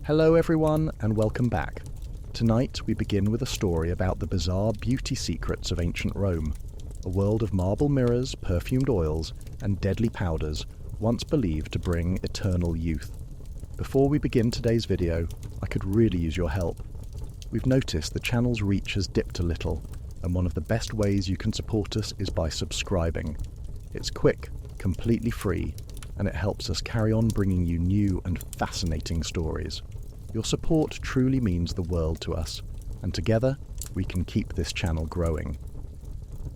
Hello everyone and welcome back. Tonight we begin with a story about the bizarre beauty secrets of ancient Rome, a world of marble mirrors, perfumed oils and deadly powders once believed to bring eternal youth. Before we begin today's video, I could really use your help. We've noticed the channel's reach has dipped a little, and one of the best ways you can support us is by subscribing. It's quick, completely free, and it helps us carry on bringing you new and fascinating stories. Your support truly means the world to us, and together we can keep this channel growing.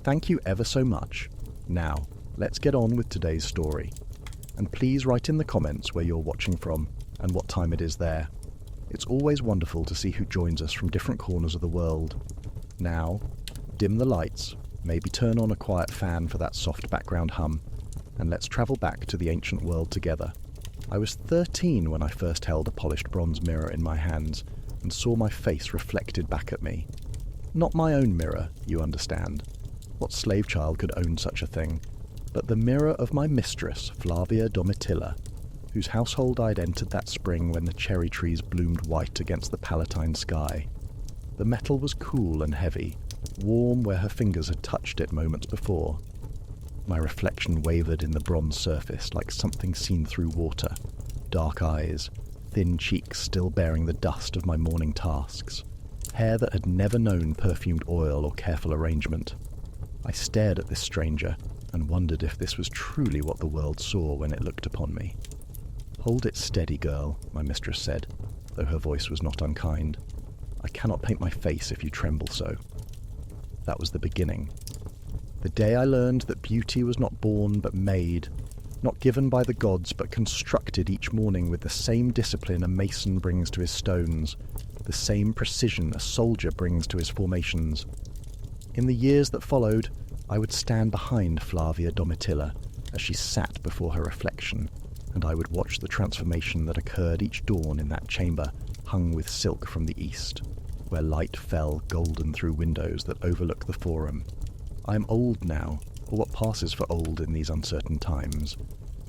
Thank you ever so much. Now, let's get on with today's story. And please write in the comments where you're watching from and what time it is there. It's always wonderful to see who joins us from different corners of the world. Now, dim the lights, maybe turn on a quiet fan for that soft background hum, and let's travel back to the ancient world together. I was 13 when I first held a polished bronze mirror in my hands and saw my face reflected back at me. Not my own mirror, you understand. What slave child could own such a thing? But the mirror of my mistress, Flavia Domitilla, whose household I'd entered that spring when the cherry trees bloomed white against the Palatine sky. The metal was cool and heavy, warm where her fingers had touched it moments before. My reflection wavered in the bronze surface like something seen through water. Dark eyes, thin cheeks still bearing the dust of my morning tasks, hair that had never known perfumed oil or careful arrangement. I stared at this stranger and wondered if this was truly what the world saw when it looked upon me. "Hold it steady, girl," my mistress said, though her voice was not unkind. "I cannot paint my face if you tremble so." That was the beginning. The day I learned that beauty was not born but made, not given by the gods but constructed each morning with the same discipline a mason brings to his stones, the same precision a soldier brings to his formations. In the years that followed, I would stand behind Flavia Domitilla as she sat before her reflection, and I would watch the transformation that occurred each dawn in that chamber hung with silk from the east, where light fell golden through windows that overlook the forum. I am old now, or what passes for old in these uncertain times.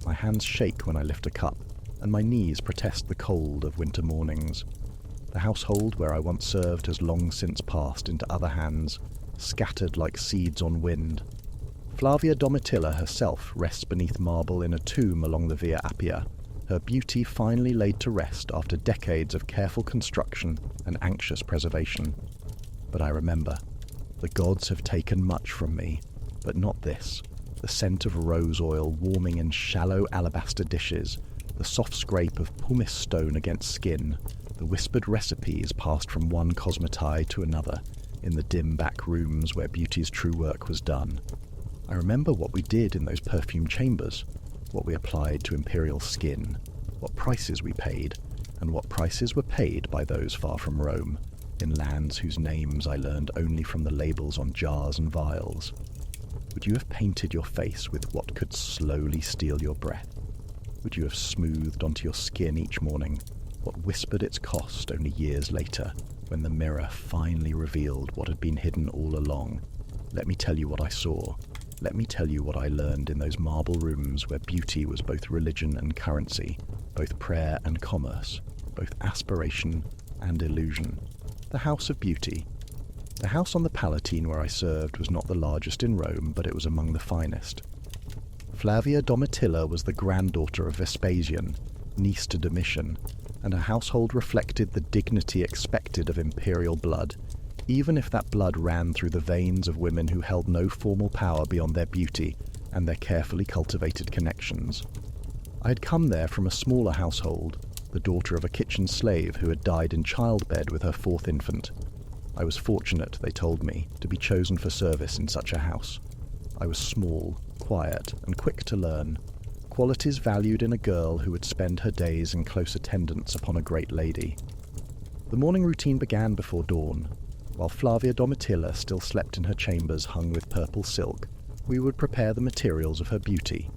My hands shake when I lift a cup, and my knees protest the cold of winter mornings. The household where I once served has long since passed into other hands, scattered like seeds on wind. Flavia Domitilla herself rests beneath marble in a tomb along the Via Appia, her beauty finally laid to rest after decades of careful construction and anxious preservation. But I remember. The gods have taken much from me, but not this. The scent of rose oil warming in shallow alabaster dishes, the soft scrape of pumice stone against skin, the whispered recipes passed from one cosmetai to another in the dim back rooms where beauty's true work was done. I remember what we did in those perfume chambers, what we applied to imperial skin, what prices we paid, and what prices were paid by those far from Rome, in lands whose names I learned only from the labels on jars and vials. Would you have painted your face with what could slowly steal your breath? Would you have smoothed onto your skin each morning what whispered its cost only years later, when the mirror finally revealed what had been hidden all along? Let me tell you what I saw. Let me tell you what I learned in those marble rooms where beauty was both religion and currency, both prayer and commerce, both aspiration and illusion. The House of Beauty. The house on the Palatine where I served was not the largest in Rome, but it was among the finest. Flavia Domitilla was the granddaughter of Vespasian, niece to Domitian, and her household reflected the dignity expected of imperial blood, even if that blood ran through the veins of women who held no formal power beyond their beauty and their carefully cultivated connections. I had come there from a smaller household, the daughter of a kitchen slave who had died in childbed with her fourth infant. I was fortunate, they told me, to be chosen for service in such a house. I was small, quiet, and quick to learn, qualities valued in a girl who would spend her days in close attendance upon a great lady. The morning routine began before dawn. While Flavia Domitilla still slept in her chambers hung with purple silk, we would prepare the materials of her beauty.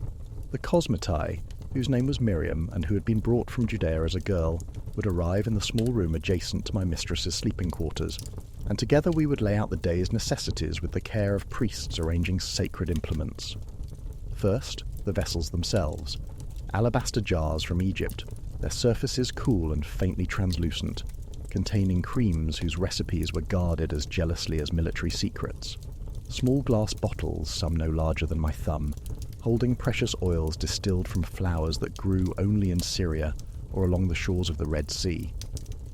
The cosmetai, whose name was Miriam and who had been brought from Judea as a girl, would arrive in the small room adjacent to my mistress's sleeping quarters, and together we would lay out the day's necessities with the care of priests arranging sacred implements. First, the vessels themselves, alabaster jars from Egypt, their surfaces cool and faintly translucent, containing creams whose recipes were guarded as jealously as military secrets. Small glass bottles, some no larger than my thumb, holding precious oils distilled from flowers that grew only in Syria or along the shores of the Red Sea.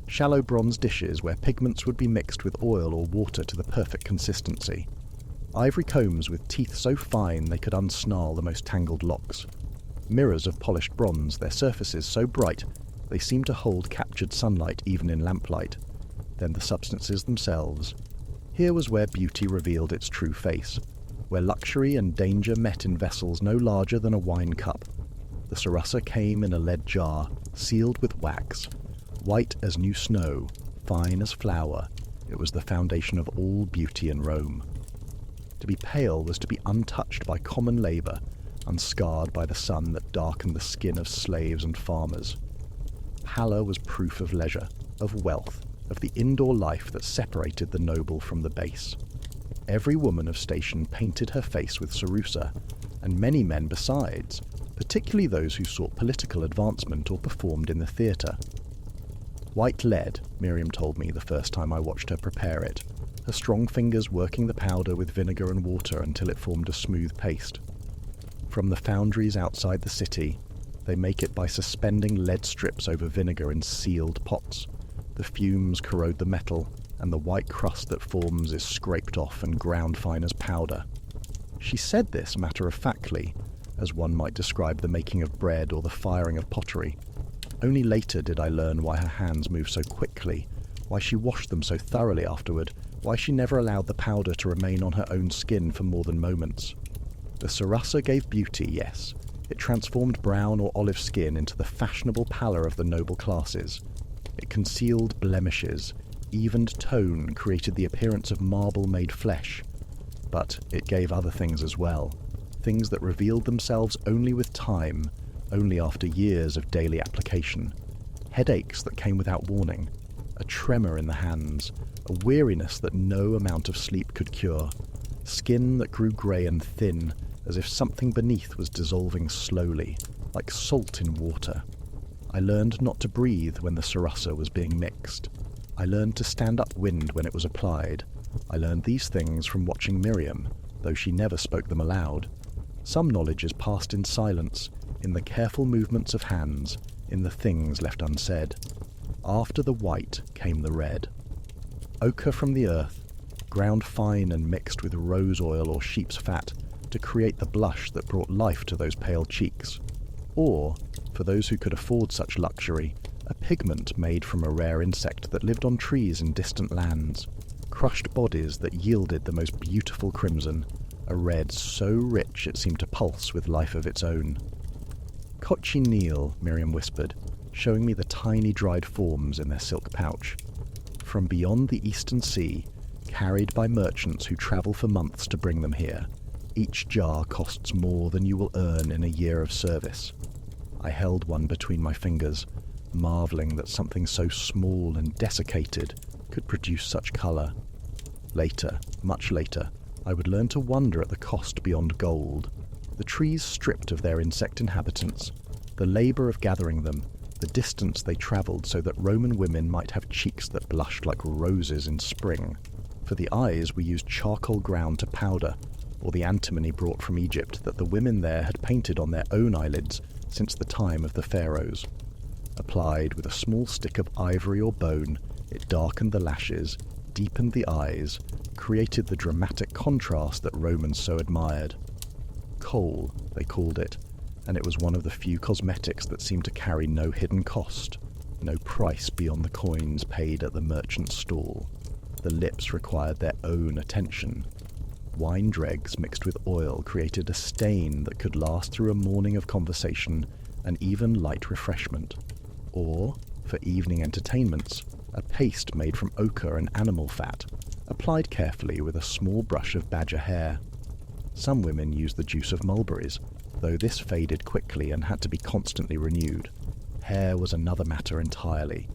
Shallow bronze dishes where pigments would be mixed with oil or water to the perfect consistency. Ivory combs with teeth so fine they could unsnarl the most tangled locks. Mirrors of polished bronze, their surfaces so bright they seemed to hold captured sunlight even in lamplight. Then the substances themselves. Here was where beauty revealed its true face, where luxury and danger met in vessels no larger than a wine cup. The Sarasa came in a lead jar, sealed with wax. White as new snow, fine as flour, it was the foundation of all beauty in Rome. To be pale was to be untouched by common labour, unscarred by the sun that darkened the skin of slaves and farmers. Pallor was proof of leisure, of wealth, of the indoor life that separated the noble from the base. Every woman of station painted her face with cerussa, and many men besides, particularly those who sought political advancement or performed in the theatre. White lead, Miriam told me the first time I watched her prepare it, her strong fingers working the powder with vinegar and water until it formed a smooth paste. From the foundries outside the city, they make it by suspending lead strips over vinegar in sealed pots. The fumes corrode the metal, and the white crust that forms is scraped off and ground fine as powder. She said this matter-of-factly, as one might describe the making of bread or the firing of pottery. Only later did I learn why her hands moved so quickly, why she washed them so thoroughly afterward, why she never allowed the powder to remain on her own skin for more than moments. The Sarasa gave beauty, yes. It transformed brown or olive skin into the fashionable pallor of the noble classes. It concealed blemishes, evened tone, created the appearance of marble-made flesh. But it gave other things as well, things that revealed themselves only with time, only after years of daily application. Headaches that came without warning, a tremor in the hands, a weariness that no amount of sleep could cure, skin that grew grey and thin, as if something beneath was dissolving slowly, like salt in water. I learned not to breathe when the Sarasa was being mixed. I learned to stand upwind when it was applied. I learned these things from watching Miriam, though she never spoke them aloud. Some knowledge is passed in silence, in the careful movements of hands, in the things left unsaid. After the white came the red. Ochre from the earth, ground fine and mixed with rose oil or sheep's fat, to create the blush that brought life to those pale cheeks. Or, for those who could afford such luxury, a pigment made from a rare insect that lived on trees in distant lands, crushed bodies that yielded the most beautiful crimson, a red so rich it seemed to pulse with life of its own. Cochineal, Miriam whispered, showing me the tiny dried forms in their silk pouch. From beyond the eastern sea, carried by merchants who travel for months to bring them here, each jar costs more than you will earn in a year of service. I held one between my fingers, marvelling that something so small and desiccated could produce such colour. Later, much later, I would learn to wonder at the cost beyond gold. The trees stripped of their insect inhabitants, the labour of gathering them, the distance they travelled so that Roman women might have cheeks that blushed like roses in spring. For the eyes we used charcoal ground to powder, or the antimony brought from Egypt that the women there had painted on their own eyelids since the time of the pharaohs. Applied with a small stick of ivory or bone, it darkened the lashes, deepened the eyes, created the dramatic contrast that Romans so admired. Kohl, they called it, and it was one of the few cosmetics that seemed to carry no hidden cost, no price beyond the coins paid at the merchant's stall. The lips required their own attention. Wine dregs mixed with oil created a stain that could last through a morning of conversation and even light refreshment. Or, for evening entertainments, a paste made from ochre and animal fat, applied carefully with a small brush of badger hair. Some women used the juice of mulberries, though this faded quickly and had to be constantly renewed. Hair was another matter entirely.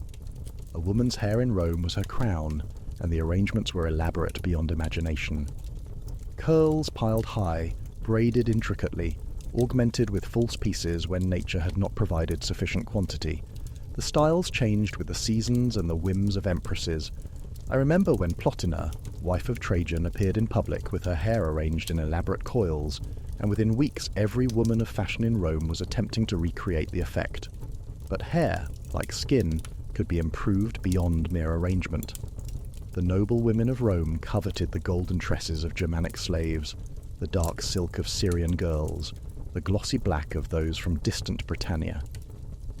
A woman's hair in Rome was her crown, and the arrangements were elaborate beyond imagination. Curls piled high, braided intricately, augmented with false pieces when nature had not provided sufficient quantity, The styles changed with the seasons and the whims of empresses. I remember when Plotina, wife of Trajan, appeared in public with her hair arranged in elaborate coils, and within weeks every woman of fashion in Rome was attempting to recreate the effect. But hair, like skin, could be improved beyond mere arrangement. The noble women of Rome coveted the golden tresses of Germanic slaves, the dark silk of Syrian girls, the glossy black of those from distant Britannia.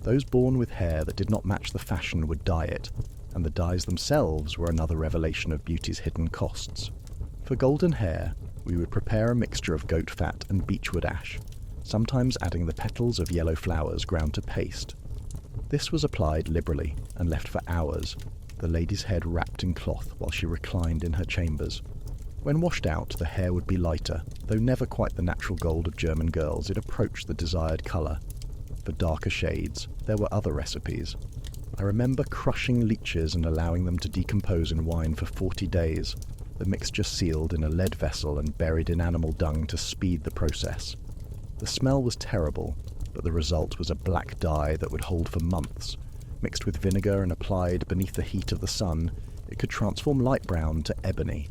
Those born with hair that did not match the fashion would dye it, and the dyes themselves were another revelation of beauty's hidden costs. For golden hair, we would prepare a mixture of goat fat and beechwood ash, sometimes adding the petals of yellow flowers ground to paste. This was applied liberally and left for hours, the lady's head wrapped in cloth while she reclined in her chambers. When washed out, the hair would be lighter, though never quite the natural gold of German girls. It approached the desired colour. For darker shades, there were other recipes. I remember crushing leeches and allowing them to decompose in wine for 40 days, the mixture sealed in a lead vessel and buried in animal dung to speed the process. The smell was terrible, but the result was a black dye that would hold for months. Mixed with vinegar and applied beneath the heat of the sun, it could transform light brown to ebony.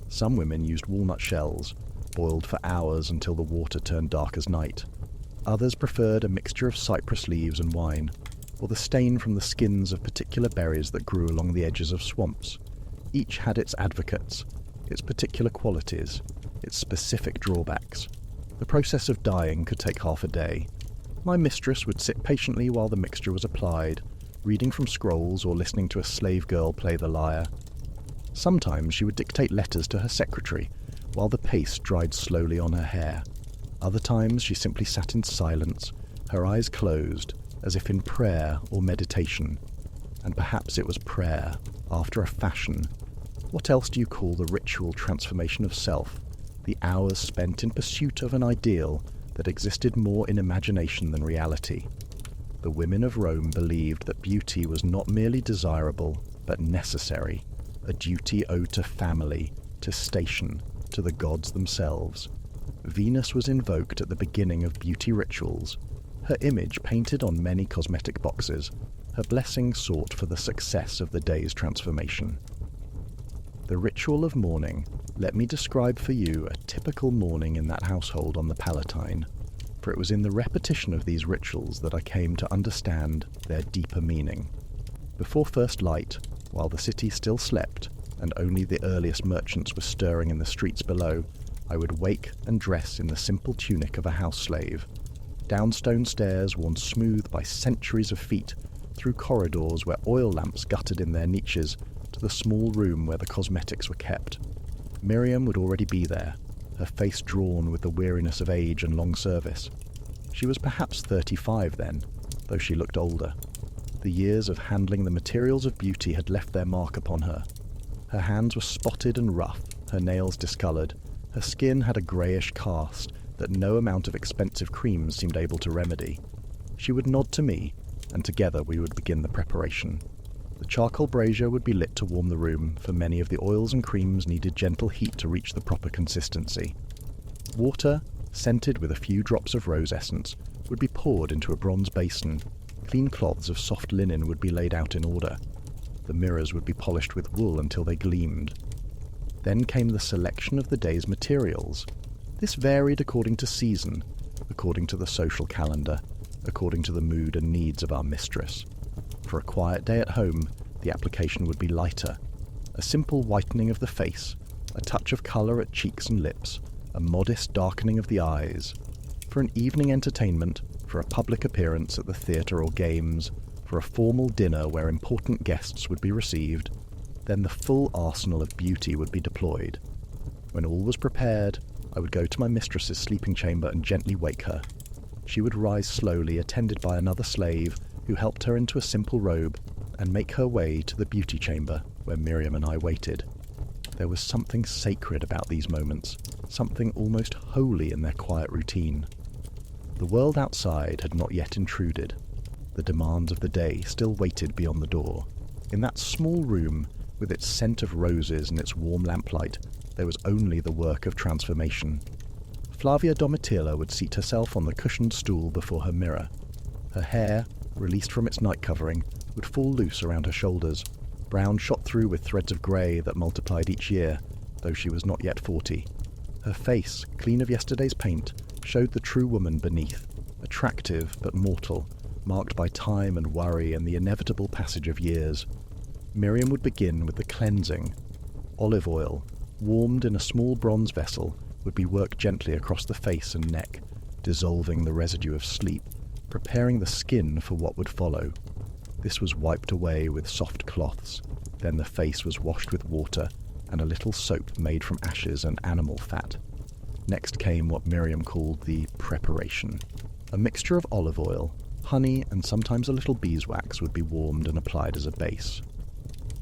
Some women used walnut shells, boiled for hours until the water turned dark as night. Others preferred a mixture of cypress leaves and wine, or the stain from the skins of particular berries that grew along the edges of swamps. Each had its advocates, its particular qualities, its specific drawbacks. The process of dyeing could take half a day. My mistress would sit patiently while the mixture was applied, reading from scrolls or listening to a slave girl play the lyre. Sometimes she would dictate letters to her secretary, while the paste dried slowly on her hair. Other times she simply sat in silence, her eyes closed, as if in prayer or meditation. And perhaps it was prayer, after a fashion. What else do you call the ritual transformation of self, the hours spent in pursuit of an ideal that existed more in imagination than reality? The women of Rome believed that beauty was not merely desirable, but necessary, a duty owed to family, to station, to the gods themselves. Venus was invoked at the beginning of beauty rituals, her image painted on many cosmetic boxes, her blessing sought for the success of the day's transformation. The ritual of mourning. Let me describe for you a typical morning in that household on the Palatine, for it was in the repetition of these rituals that I came to understand their deeper meaning. Before first light, while the city still slept, and only the earliest merchants were stirring in the streets below, I would wake and dress in the simple tunic of a house slave, down stone stairs worn smooth by centuries of feet, through corridors where oil lamps guttered in their niches, to the small room where the cosmetics were kept. Miriam would already be there, her face drawn with the weariness of age and long service. She was perhaps 35 then, though she looked older. The years of handling the materials of beauty had left their mark upon her. Her hands were spotted and rough, her nails discoloured, her skin had a greyish cast that no amount of expensive creams seemed able to remedy. She would nod to me, and together we would begin the preparation. The charcoal brazier would be lit to warm the room, for many of the oils and creams needed gentle heat to reach the proper consistency. Water, scented with a few drops of rose essence, would be poured into a bronze basin. Clean cloths of soft linen would be laid out in order. The mirrors would be polished with wool until they gleamed. Then came the selection of the day's materials. This varied according to season, according to the social calendar, according to the mood and needs of our mistress. For a quiet day at home, the application would be lighter. A simple whitening of the face, a touch of colour at cheeks and lips, a modest darkening of the eyes. For an evening entertainment, for a public appearance at the theatre or games, for a formal dinner where important guests would be received, then the full arsenal of beauty would be deployed. When all was prepared, I would go to my mistress's sleeping chamber and gently wake her. She would rise slowly, attended by another slave, who helped her into a simple robe, and make her way to the beauty chamber where Miriam and I waited. There was something sacred about these moments, something almost holy in their quiet routine. The world outside had not yet intruded. The demands of the day still waited beyond the door. In that small room, with its scent of roses and its warm lamplight, there was only the work of transformation. Flavia Domitilla would seat herself on the cushioned stool before her mirror. Her hair, released from its night covering, would fall loose around her shoulders, brown shot through with threads of grey that multiplied each year, though she was not yet 40. Her face, clean of yesterday's paint, showed the true woman beneath, attractive but mortal, marked by time and worry and the inevitable passage of years. Miriam would begin with the cleansing. Olive oil, warmed in a small bronze vessel, would be worked gently across the face and neck, dissolving the residue of sleep, preparing the skin for what would follow. This was wiped away with soft cloths, then the face was washed with water and a little soap made from ashes and animal fat. Next came what Miriam called the preparation. A mixture of olive oil, honey and sometimes a little beeswax would be warmed and applied as a base.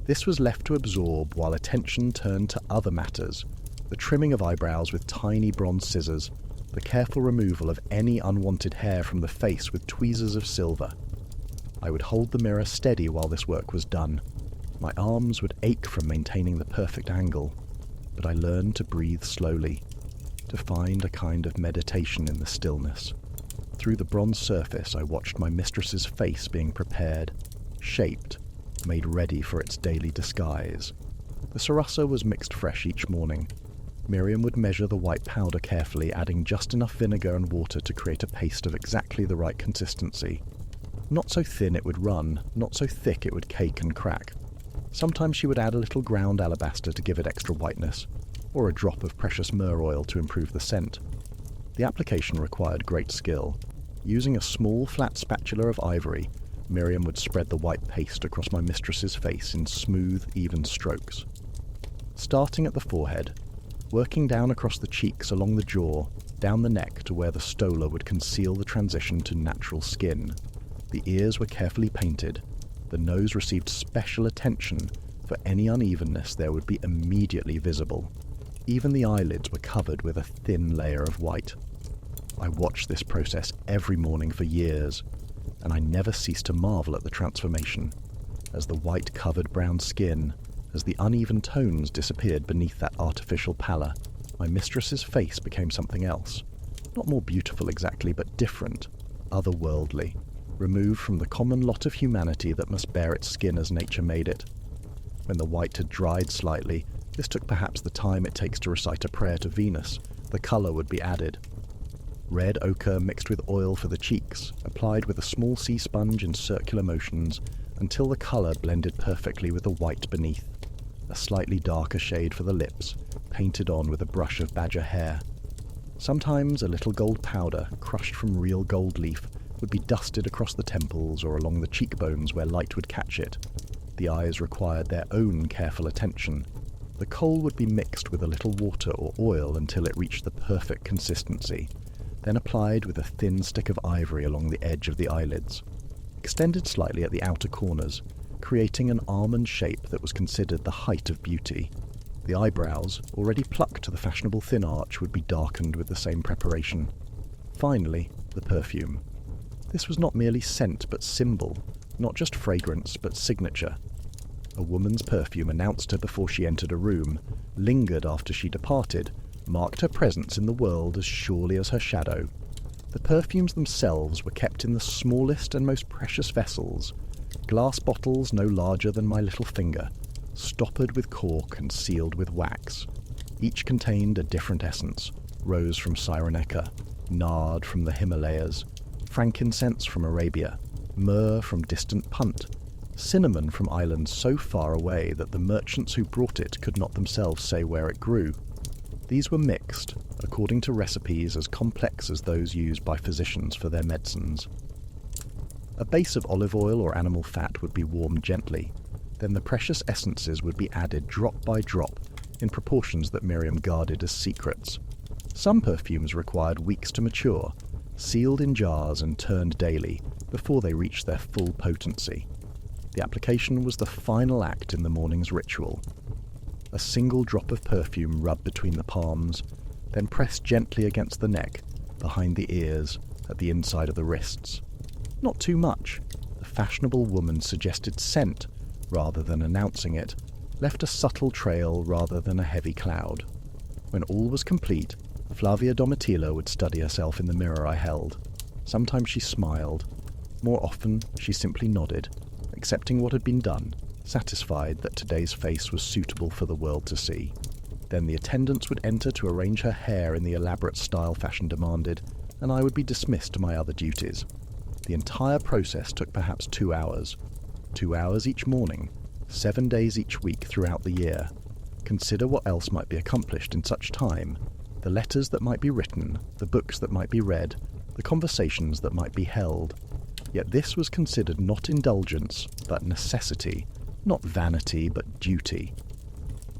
This was left to absorb while attention turned to other matters, the trimming of eyebrows with tiny bronze scissors, the careful removal of any unwanted hair from the face with tweezers of silver. I would hold the mirror steady while this work was done. My arms would ache from maintaining the perfect angle, but I learned to breathe slowly, to find a kind of meditation in the stillness. Through the bronze surface I watched my mistress's face being prepared, shaped, made ready for its daily disguise. The sarasa was mixed fresh each morning. Miriam would measure the white powder carefully, adding just enough vinegar and water to create a paste of exactly the right consistency. Not so thin it would run, not so thick it would cake and crack. Sometimes she would add a little ground alabaster to give it extra whiteness, or a drop of precious myrrh oil to improve the scent. The application required great skill. Using a small flat spatula of ivory, Miriam would spread the white paste across my mistress's face in smooth, even strokes. Starting at the forehead, working down across the cheeks along the jaw, down the neck to where the stola would conceal the transition to natural skin. The ears were carefully painted. The nose received special attention, for any unevenness there would be immediately visible. Even the eyelids were covered with a thin layer of white. I watched this process every morning for years, and I never ceased to marvel at the transformation, as the white-covered brown skin, as the uneven tones disappeared beneath that artificial pallor. My mistress's face became something else, not more beautiful exactly, but different, otherworldly, removed from the common lot of humanity that must bear its skin as nature made it. When the white had dried slightly, this took perhaps the time it takes to recite a prayer to Venus, the colour would be added. Red ochre mixed with oil for the cheeks, applied with a small sea sponge in circular motions until the colour blended perfectly with the white beneath. A slightly darker shade for the lips, painted on with a brush of badger hair. Sometimes a little gold powder, crushed from real gold leaf, would be dusted across the temples or along the cheekbones where light would catch it. The eyes required their own careful attention. The kohl would be mixed with a little water or oil until it reached the perfect consistency, then applied with a thin stick of ivory along the edge of the eyelids, extended slightly at the outer corners, creating an almond shape that was considered the height of beauty. The eyebrows, already plucked to the fashionable thin arch, would be darkened with the same preparation. Finally, the perfume. This was not merely scent but symbol, not just fragrance but signature. A woman's perfume announced her before she entered a room, lingered after she departed, marked her presence in the world as surely as her shadow. The perfumes themselves were kept in the smallest and most precious vessels, glass bottles no larger than my little finger, stoppered with cork and sealed with wax. Each contained a different essence: rose from Cyrenaica, nard from the Himalayas, frankincense from Arabia, myrrh from distant Punt, cinnamon from islands so far away that the merchants who brought it could not themselves say where it grew. These were mixed, according to recipes as complex as those used by physicians for their medicines. A base of olive oil or animal fat would be warmed gently, then the precious essences would be added drop by drop, in proportions that Miriam guarded as secrets. Some perfumes required weeks to mature, sealed in jars and turned daily, before they reached their full potency. The application was the final act in the morning's ritual. A single drop of perfume rubbed between the palms, then pressed gently against the neck, behind the ears, at the inside of the wrists. Not too much. The fashionable woman suggested scent, rather than announcing it, left a subtle trail rather than a heavy cloud. When all was complete, Flavia Domitilla would study herself in the mirror I held. Sometimes she smiled. More often, she simply nodded, accepting what had been done, satisfied that today's face was suitable for the world to see. Then the attendants would enter to arrange her hair in the elaborate style fashion demanded, and I would be dismissed to my other duties. The entire process took perhaps 2 hours. 2 hours each morning, 7 days each week throughout the year. Consider what else might be accomplished in such time. The letters that might be written, the books that might be read, the conversations that might be held. Yet this was considered not indulgence, but necessity, not vanity, but duty.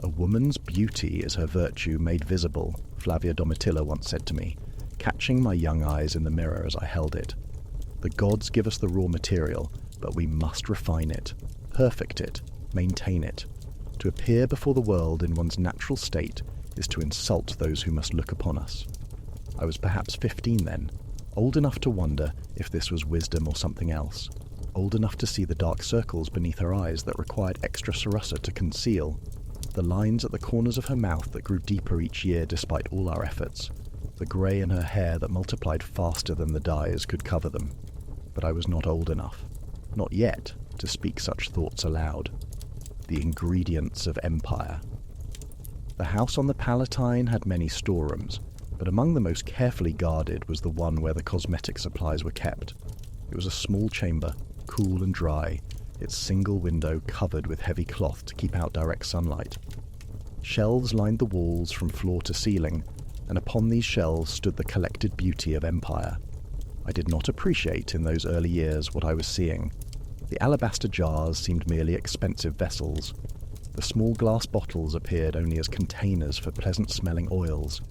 A woman's beauty is her virtue made visible, Flavia Domitilla once said to me, catching my young eyes in the mirror as I held it. The gods give us the raw material, but we must refine it, perfect it, maintain it. To appear before the world in one's natural state is to insult those who must look upon us. I was perhaps 15 then, old enough to wonder if this was wisdom or something else, old enough to see the dark circles beneath her eyes that required extra sarasa to conceal, the lines at the corners of her mouth that grew deeper each year despite all our efforts, the grey in her hair that multiplied faster than the dyes could cover them. But I was not old enough, not yet, to speak such thoughts aloud. The ingredients of empire. The house on the Palatine had many storerooms, but among the most carefully guarded was the one where the cosmetic supplies were kept. It was a small chamber, cool and dry, its single window covered with heavy cloth to keep out direct sunlight. Shelves lined the walls from floor to ceiling, and upon these shelves stood the collected beauty of empire. I did not appreciate in those early years what I was seeing. The alabaster jars seemed merely expensive vessels. The small glass bottles appeared only as containers for pleasant-smelling oils.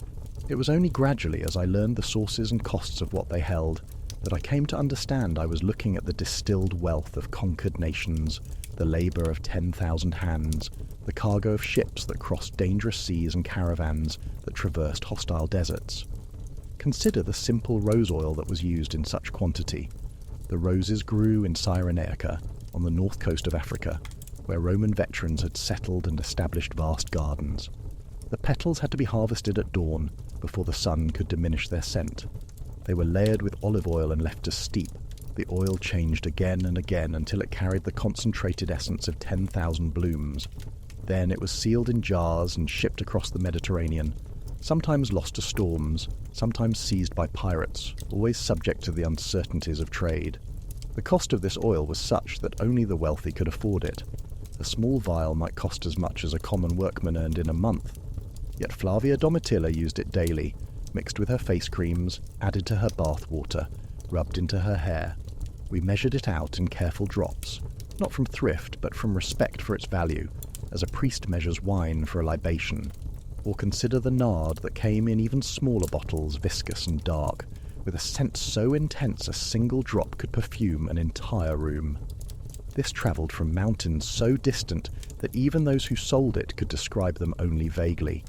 It was only gradually as I learned the sources and costs of what they held that I came to understand I was looking at the distilled wealth of conquered nations, the labour of 10,000 hands, the cargo of ships that crossed dangerous seas and caravans that traversed hostile deserts. Consider the simple rose oil that was used in such quantity. The roses grew in Cyrenaica, on the north coast of Africa, where Roman veterans had settled and established vast gardens. The petals had to be harvested at dawn, before the sun could diminish their scent. They were layered with olive oil and left to steep. The oil changed again and again until it carried the concentrated essence of 10,000 blooms. Then it was sealed in jars and shipped across the Mediterranean, sometimes lost to storms, sometimes seized by pirates, always subject to the uncertainties of trade. The cost of this oil was such that only the wealthy could afford it. A small vial might cost as much as a common workman earned in a month. Yet Flavia Domitilla used it daily, mixed with her face creams, added to her bath water, rubbed into her hair. We measured it out in careful drops, not from thrift but from respect for its value, as a priest measures wine for a libation. Or consider the nard that came in even smaller bottles, viscous and dark, with a scent so intense a single drop could perfume an entire room. This travelled from mountains so distant that even those who sold it could describe them only vaguely.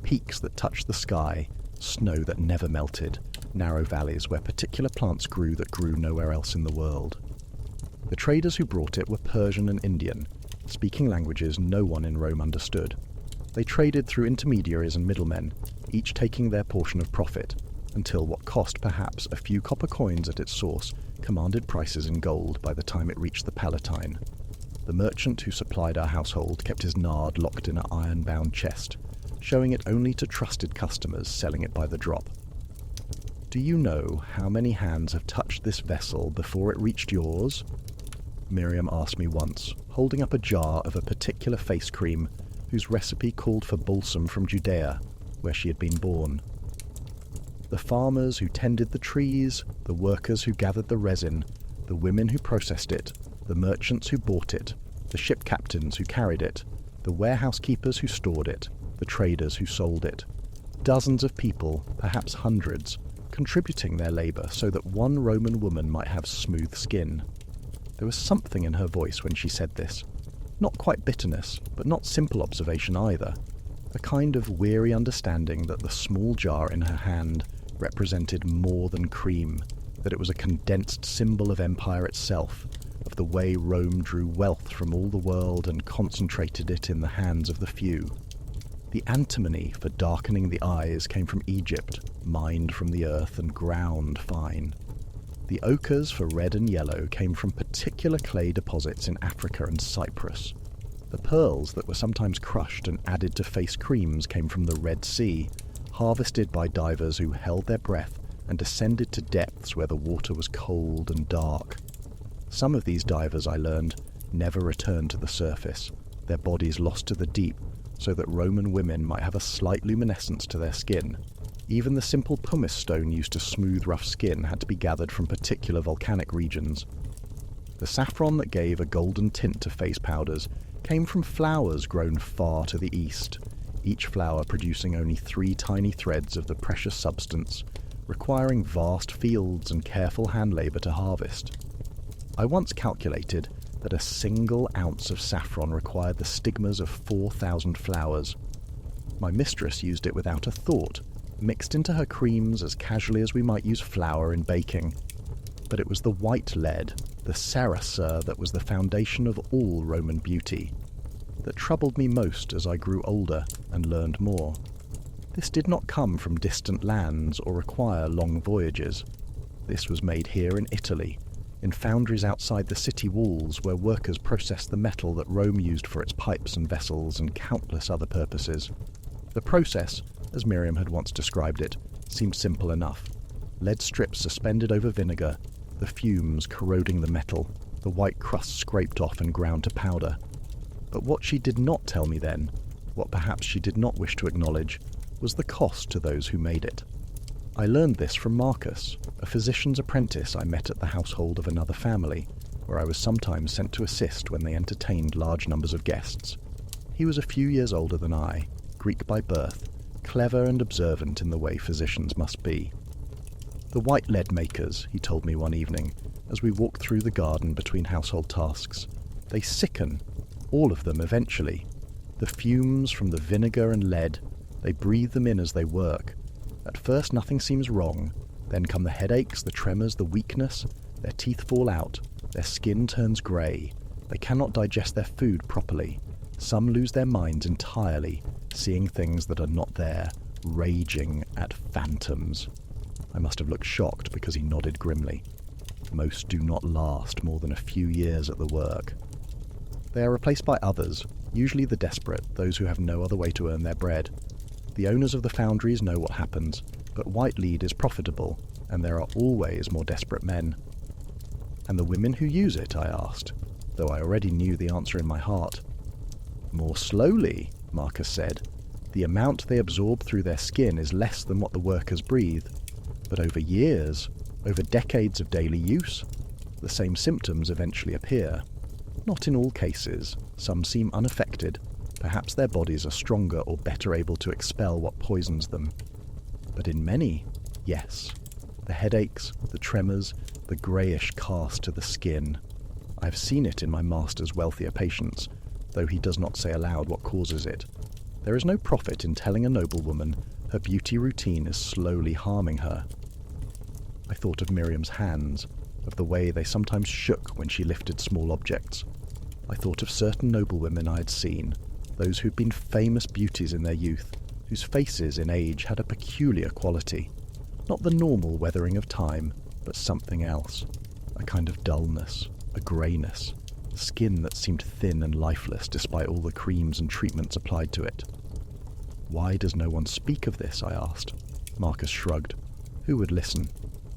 Peaks that touched the sky, snow that never melted, narrow valleys where particular plants grew that grew nowhere else in the world. The traders who brought it were Persian and Indian, speaking languages no one in Rome understood. They traded through intermediaries and middlemen, each taking their portion of profit, until what cost perhaps a few copper coins at its source commanded prices in gold by the time it reached the Palatine. The merchant who supplied our household kept his nard locked in an iron-bound chest, showing it only to trusted customers selling it by the drop. Do you know how many hands have touched this vessel before it reached yours? Miriam asked me once, holding up a jar of a particular face cream whose recipe called for balsam from Judea, where she had been born. The farmers who tended the trees, the workers who gathered the resin, the women who processed it, the merchants who bought it, the ship captains who carried it, the warehouse keepers who stored it, the traders who sold it. Dozens of people, perhaps hundreds, contributing their labour so that one Roman woman might have smooth skin. There was something in her voice when she said this. Not quite bitterness, but not simple observation either. A kind of weary understanding that the small jar in her hand represented more than cream, that it was a condensed symbol of empire itself, of the way Rome drew wealth from all the world and concentrated it in the hands of the few. The antimony for darkening the eyes came from Egypt, mined from the earth and ground fine. The The ochres for red and yellow came from particular clay deposits in Africa and Cyprus. The pearls that were sometimes crushed and added to face creams came from the Red Sea, harvested by divers who held their breath and descended to depths where the water was cold and dark. Some of these divers, I learned, never returned to the surface, their bodies lost to the deep, so that Roman women might have a slight luminescence to their skin. Even the simple pumice stone used to smooth rough skin had to be gathered from particular volcanic regions. The saffron that gave a golden tint to face powders came from flowers grown far to the east, each flower producing only 3 tiny threads of the precious substance, requiring vast fields and careful hand labour to harvest. I once calculated that a single ounce of saffron required the stigmas of 4,000 flowers. My mistress used it without a thought, mixed into her creams as casually as we might use flour in baking. But it was the white lead, the sarrasin, that was the foundation of all Roman beauty, that troubled me most as I grew older and learned more. This did not come from distant lands or require long voyages. This was made here in Italy, in foundries outside the city walls where workers processed the metal that Rome used for its pipes and vessels and countless other purposes. The process, as Miriam had once described it, seemed simple enough. Lead strips suspended over vinegar, the fumes corroding the metal, the white crust scraped off and ground to powder. But what she did not tell me then, what perhaps she did not wish to acknowledge, was the cost to those who made it. I learned this from Marcus, a physician's apprentice I met at the household of another family, where I was sometimes sent to assist when they entertained large numbers of guests. He was a few years older than I, Greek by birth, clever and observant in the way physicians must be. The white lead makers, he told me one evening, as we walked through the garden between household tasks, they sicken, all of them eventually. The fumes from the vinegar and lead, they breathe them in as they work. At first nothing seems wrong, then come the headaches, the tremors, the weakness, their teeth fall out, their skin turns grey, they cannot digest their food properly, some lose their minds entirely, seeing things that are not there, raging at phantoms. I must have looked shocked because he nodded grimly. Most do not last more than a few years at the work. They are replaced by others, usually the desperate, those who have no other way to earn their bread. The owners of the foundries know what happens, but white lead is profitable, and there are always more desperate men. And the women who use it, I asked, though I already knew the answer in my heart. More slowly, Marcus said. The amount they absorb through their skin is less than what the workers breathe. But over years, over decades of daily use, the same symptoms eventually appear. Not in all cases, some seem unaffected. Perhaps their bodies are stronger or better able to expel what poisons them. But in many, yes. The headaches, the tremors, the greyish cast to the skin. I have seen it in my master's wealthier patients, though he does not say aloud what causes it. There is no profit in telling a noblewoman her beauty routine is slowly harming her. I thought of Miriam's hands, of the way they sometimes shook when she lifted small objects. I thought of certain noblewomen I had seen, those who'd been famous beauties in their youth, whose faces in age had a peculiar quality. Not the normal weathering of time, but something else. A kind of dullness, a greyness, skin that seemed thin and lifeless despite all the creams and treatments applied to it. Why does no one speak of this, I asked. Marcus shrugged. Who would listen?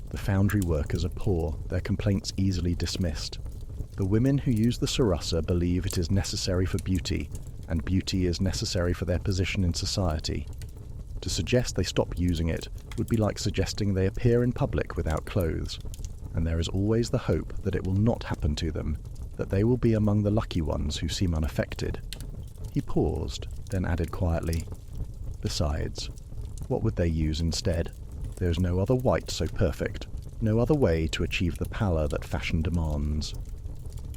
The foundry workers are poor, their complaints easily dismissed. The women who use the sarrasin believe it is necessary for beauty, and beauty is necessary for their position in society. To suggest they stop using it would be like suggesting they appear in public without clothes, and there is always the hope that it will not happen to them, that they will be among the lucky ones who seem unaffected. He paused, then added quietly, Besides, what would they use instead? There is no other white so perfect, no other way to achieve the pallor that fashion demands.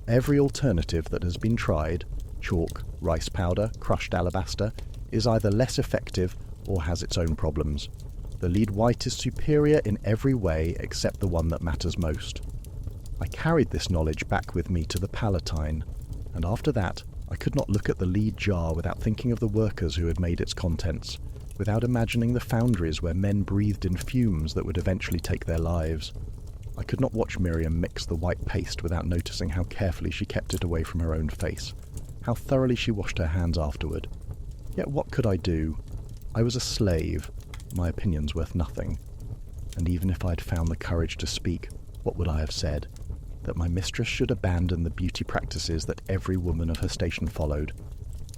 Every alternative that has been tried, chalk, rice powder, crushed alabaster, is either less effective or has its own problems. The lead white is superior in every way except the one that matters most. I carried this knowledge back with me to the Palatine, and after that I could not look at the lead jar without thinking of the workers who had made its contents, without imagining the foundries where men breathed in fumes that would eventually take their lives. I could not watch Miriam mix the white paste without noticing how carefully she kept it away from her own face, how thoroughly she washed her hands afterward. Yet what could I do? I was a slave, my opinions worth nothing. And even if I had found the courage to speak, what would I have said? That my mistress should abandon the beauty practices that every woman of her station followed,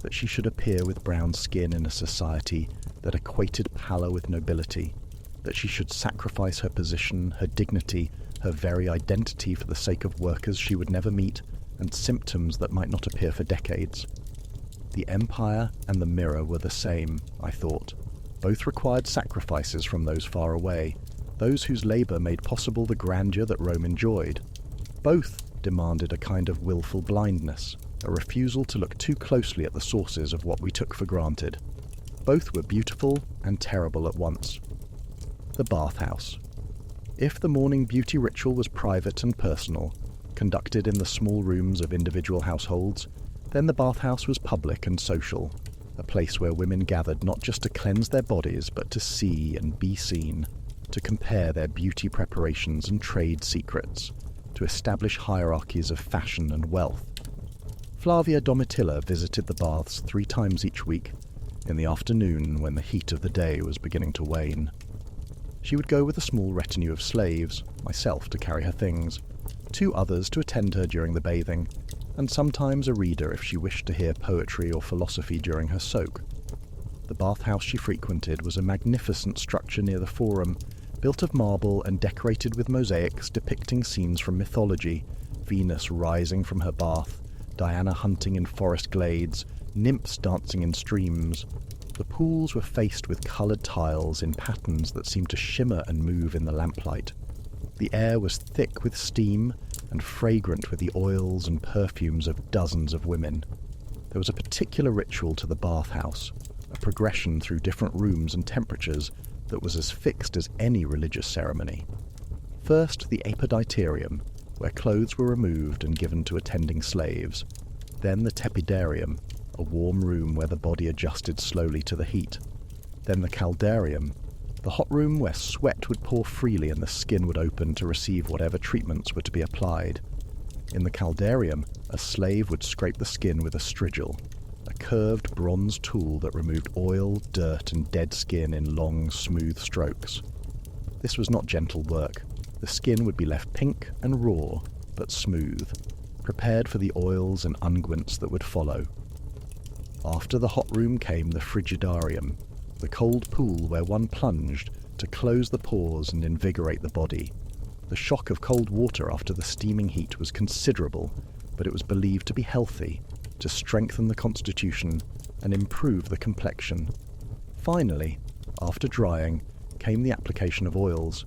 that she should appear with brown skin in a society that equated pallor with nobility, that she should sacrifice her position, her dignity, her very identity for the sake of workers she would never meet and symptoms that might not appear for decades. The empire and the mirror were the same, I thought. Both required sacrifices from those far away, those whose labour made possible the grandeur that Rome enjoyed. Both demanded a kind of willful blindness, a refusal to look too closely at the sources of what we took for granted. Both were beautiful and terrible at once. The bathhouse. If the morning beauty ritual was private and personal, conducted in the small rooms of individual households, then the bathhouse was public and social, a place where women gathered not just to cleanse their bodies but to see and be seen, to compare their beauty preparations and trade secrets, to establish hierarchies of fashion and wealth. Flavia Domitilla visited the baths 3 times each week, in the afternoon when the heat of the day was beginning to wane. She would go with a small retinue of slaves, myself to carry her things, 2 others to attend her during the bathing, and sometimes a reader if she wished to hear poetry or philosophy during her soak. The bathhouse she frequented was a magnificent structure near the Forum, built of marble and decorated with mosaics depicting scenes from mythology, Venus rising from her bath, Diana hunting in forest glades, nymphs dancing in streams. The pools were faced with coloured tiles in patterns that seemed to shimmer and move in the lamplight. The air was thick with steam and fragrant with the oils and perfumes of dozens of women. There was a particular ritual to the bathhouse, a progression through different rooms and temperatures that was as fixed as any religious ceremony. First, the apoditerium, where clothes were removed and given to attending slaves. Then the tepidarium, a warm room where the body adjusted slowly to the heat. Then the caldarium, the hot room where sweat would pour freely and the skin would open to receive whatever treatments were to be applied. In the caldarium, a slave would scrape the skin with a strigil, a curved bronze tool that removed oil, dirt, and dead skin in long, smooth strokes. This was not gentle work. The skin would be left pink and raw, but smooth, prepared for the oils and unguents that would follow. After the hot room came the frigidarium, the cold pool where one plunged to close the pores and invigorate the body. The shock of cold water after the steaming heat was considerable, but it was believed to be healthy, to strengthen the constitution and improve the complexion. Finally, after drying, came the application of oils.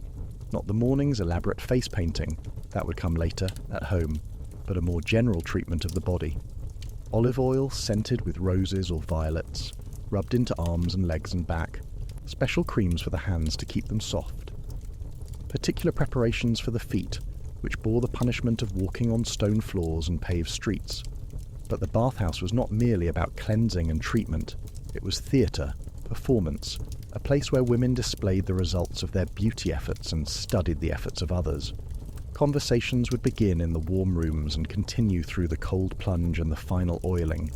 Not the morning's elaborate face painting, that would come later, at home, but a more general treatment of the body. Olive oil scented with roses or violets, rubbed into arms and legs and back, special creams for the hands to keep them soft. Particular preparations for the feet, which bore the punishment of walking on stone floors and paved streets. But the bathhouse was not merely about cleansing and treatment, it was theatre, performance, a place where women displayed the results of their beauty efforts and studied the efforts of others. Conversations would begin in the warm rooms and continue through the cold plunge and the final oiling.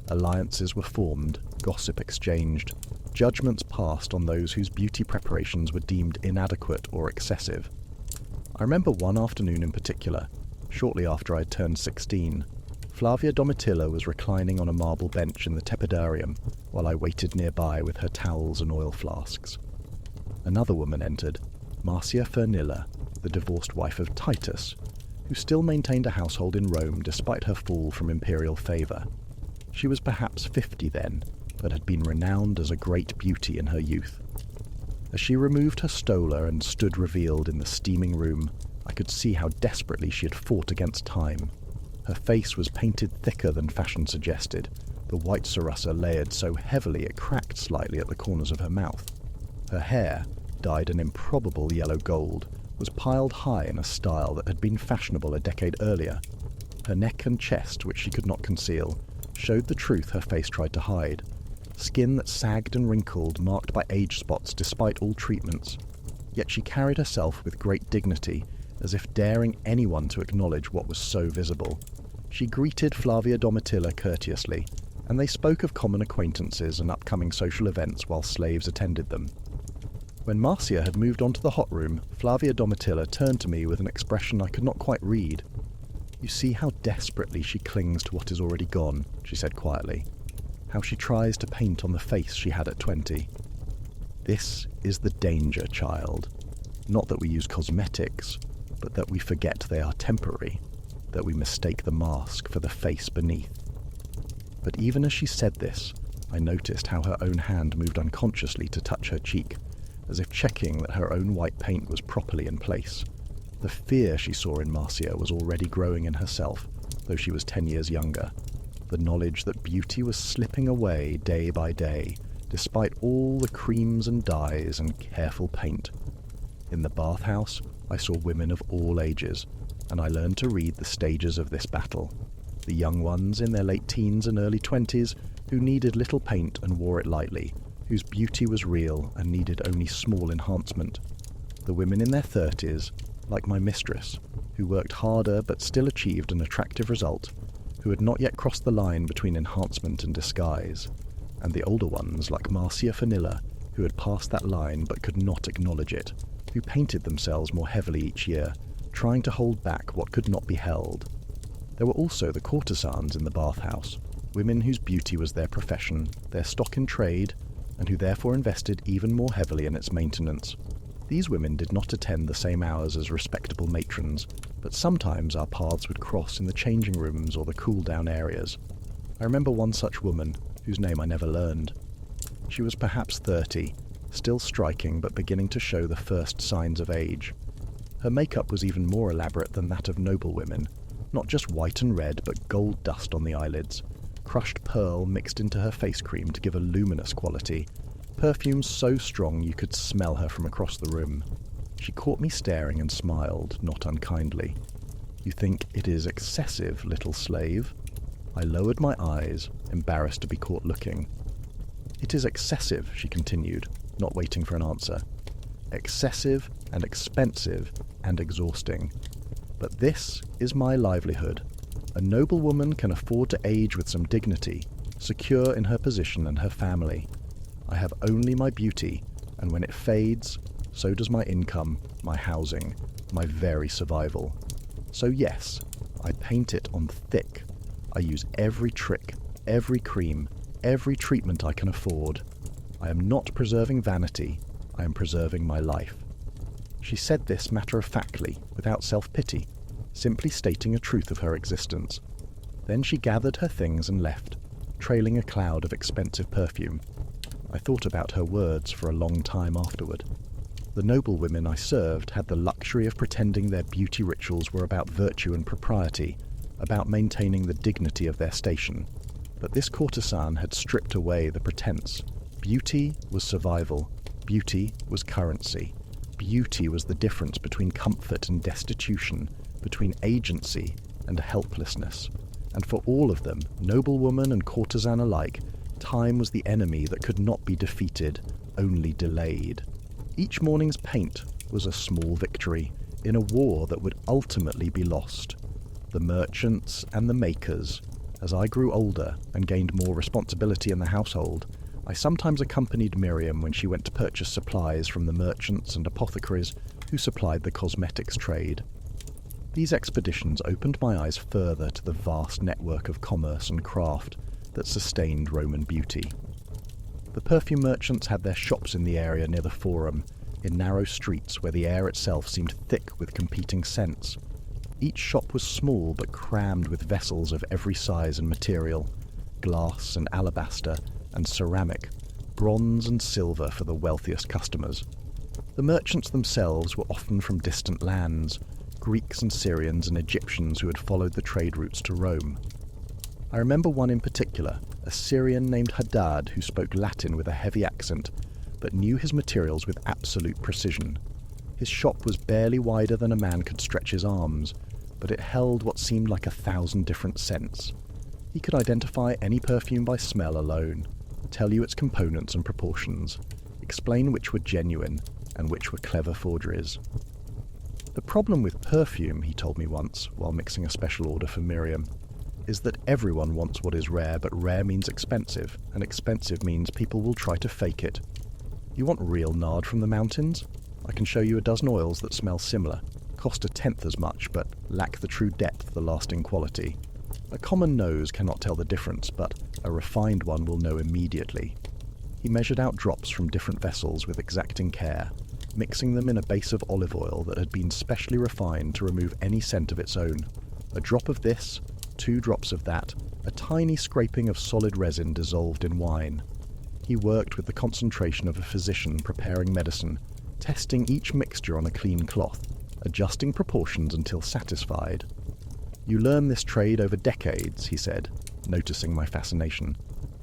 Alliances were formed, gossip exchanged, judgments passed on those whose beauty preparations were deemed inadequate or excessive. I remember one afternoon in particular, shortly after I had turned 16. Flavia Domitilla was reclining on a marble bench in the tepidarium while I waited nearby with her towels and oil flasks. Another woman entered, Marcia Fernilla, the divorced wife of Titus, who still maintained a household in Rome despite her fall from imperial favour. She was perhaps 50 then, but had been renowned as a great beauty in her youth. As she removed her stola and stood revealed in the steaming room, I could see how desperately she had fought against time. Her face was painted thicker than fashion suggested, the white cerasa layered so heavily it cracked slightly at the corners of her mouth. Her hair, dyed an improbable yellow gold, was piled high in a style that had been fashionable a decade earlier. Her neck and chest, which she could not conceal, showed the truth her face tried to hide. Skin that sagged and wrinkled, marked by age spots despite all treatments. Yet she carried herself with great dignity, as if daring anyone to acknowledge what was so visible. She greeted Flavia Domitilla courteously, and they spoke of common acquaintances and upcoming social events while slaves attended them. When Marcia had moved on to the hot room, Flavia Domitilla turned to me with an expression I could not quite read. "You see how desperately she clings to what is already gone," she said quietly. "How she tries to paint on the face she had at 20. This is the danger, child. Not that we use cosmetics, but that we forget they are temporary, that we mistake the mask for the face beneath." But even as she said this, I noticed how her own hand moved unconsciously to touch her cheek, as if checking that her own white paint was properly in place. The fear she saw in Marcia was already growing in herself, though she was 10 years younger. The knowledge that beauty was slipping away day by day, despite all the creams and dyes and careful paint. In the bathhouse, I saw women of all ages, and I learned to read the stages of this battle. The young ones in their late teens and early 20s who needed little paint and wore it lightly, whose beauty was real and needed only small enhancement. The women in their 30s, like my mistress, who worked harder but still achieved an attractive result, who had not yet crossed the line between enhancement and disguise. And the older ones, like Marcia Fanilla, who had passed that line but could not acknowledge it, who painted themselves more heavily each year, trying to hold back what could not be held. There were also the courtesans in the bathhouse, women whose beauty was their profession, their stock in trade, and who therefore invested even more heavily in its maintenance. These women did not attend the same hours as respectable matrons, but sometimes our paths would cross in the changing rooms or the cool-down areas. I remember one such woman, whose name I never learned. She was perhaps 30, still striking but beginning to show the first signs of age. Her makeup was even more elaborate than that of noble women, not just white and red but gold dust on the eyelids, crushed pearl mixed into her face cream to give a luminous quality, perfumes so strong you could smell her from across the room. She caught me staring and smiled, not unkindly. "You think it is excessive, little slave?" I lowered my eyes, embarrassed to be caught looking. "It is excessive," she continued, not waiting for an answer. "Excessive and expensive and exhausting. But this is my livelihood. A noble woman can afford to age with some dignity, secure in her position and her family. I have only my beauty, and when it fades, so does my income, my housing, my very survival. So yes, I paint it on thick. I use every trick, every cream, every treatment I can afford. I am not preserving vanity, I am preserving my life." She said this matter-of-factly, without self-pity, simply stating a truth of her existence. Then she gathered her things and left, trailing a cloud of expensive perfume. I thought about her words for a long time afterward. The noble women I served had the luxury of pretending their beauty rituals were about virtue and propriety, about maintaining the dignity of their station. But this courtesan had stripped away the pretense. Beauty was survival. Beauty was currency. Beauty was the difference between comfort and destitution, between agency and helplessness. And for all of them, noblewoman and courtesan alike, time was the enemy that could not be defeated, only delayed. Each morning's paint was a small victory in a war that would ultimately be lost. The merchants and the makers. As I grew older and gained more responsibility in the household, I sometimes accompanied Miriam when she went to purchase supplies from the merchants and apothecaries who supplied the cosmetics trade. These expeditions opened my eyes further to the vast network of commerce and craft that sustained Roman beauty. The perfume merchants had their shops in the area near the Forum, in narrow streets where the air itself seemed thick with competing scents. Each shop was small but crammed with vessels of every size and material, glass and alabaster and ceramic, bronze and silver for the wealthiest customers. The merchants themselves were often from distant lands, Greeks and Syrians and Egyptians who had followed the trade routes to Rome. I remember one in particular, a Syrian named Haddad who spoke Latin with a heavy accent, but knew his materials with absolute precision. His shop was barely wider than a man could stretch his arms, but it held what seemed like 1,000 different scents. He could identify any perfume by smell alone, tell you its components and proportions, explain which were genuine and which were clever forgeries. The problem with perfume, he told me once, while mixing a special order for Miriam, is that everyone wants what is rare, but rare means expensive, and expensive means people will try to fake it. You want real nard from the mountains? I can show you a dozen oils that smell similar, cost 1/10 as much, but lack the true depth, the lasting quality. A common nose cannot tell the difference, but a refined one will know immediately. He measured out drops from different vessels with exacting care, mixing them in a base of olive oil that had been specially refined to remove any scent of its own. A drop of this, 2 drops of that, a tiny scraping of solid resin dissolved in wine. He worked with the concentration of a physician preparing medicine, testing each mixture on a clean cloth, adjusting proportions until satisfied. "You learn this trade over decades," he said, noticing my fascination.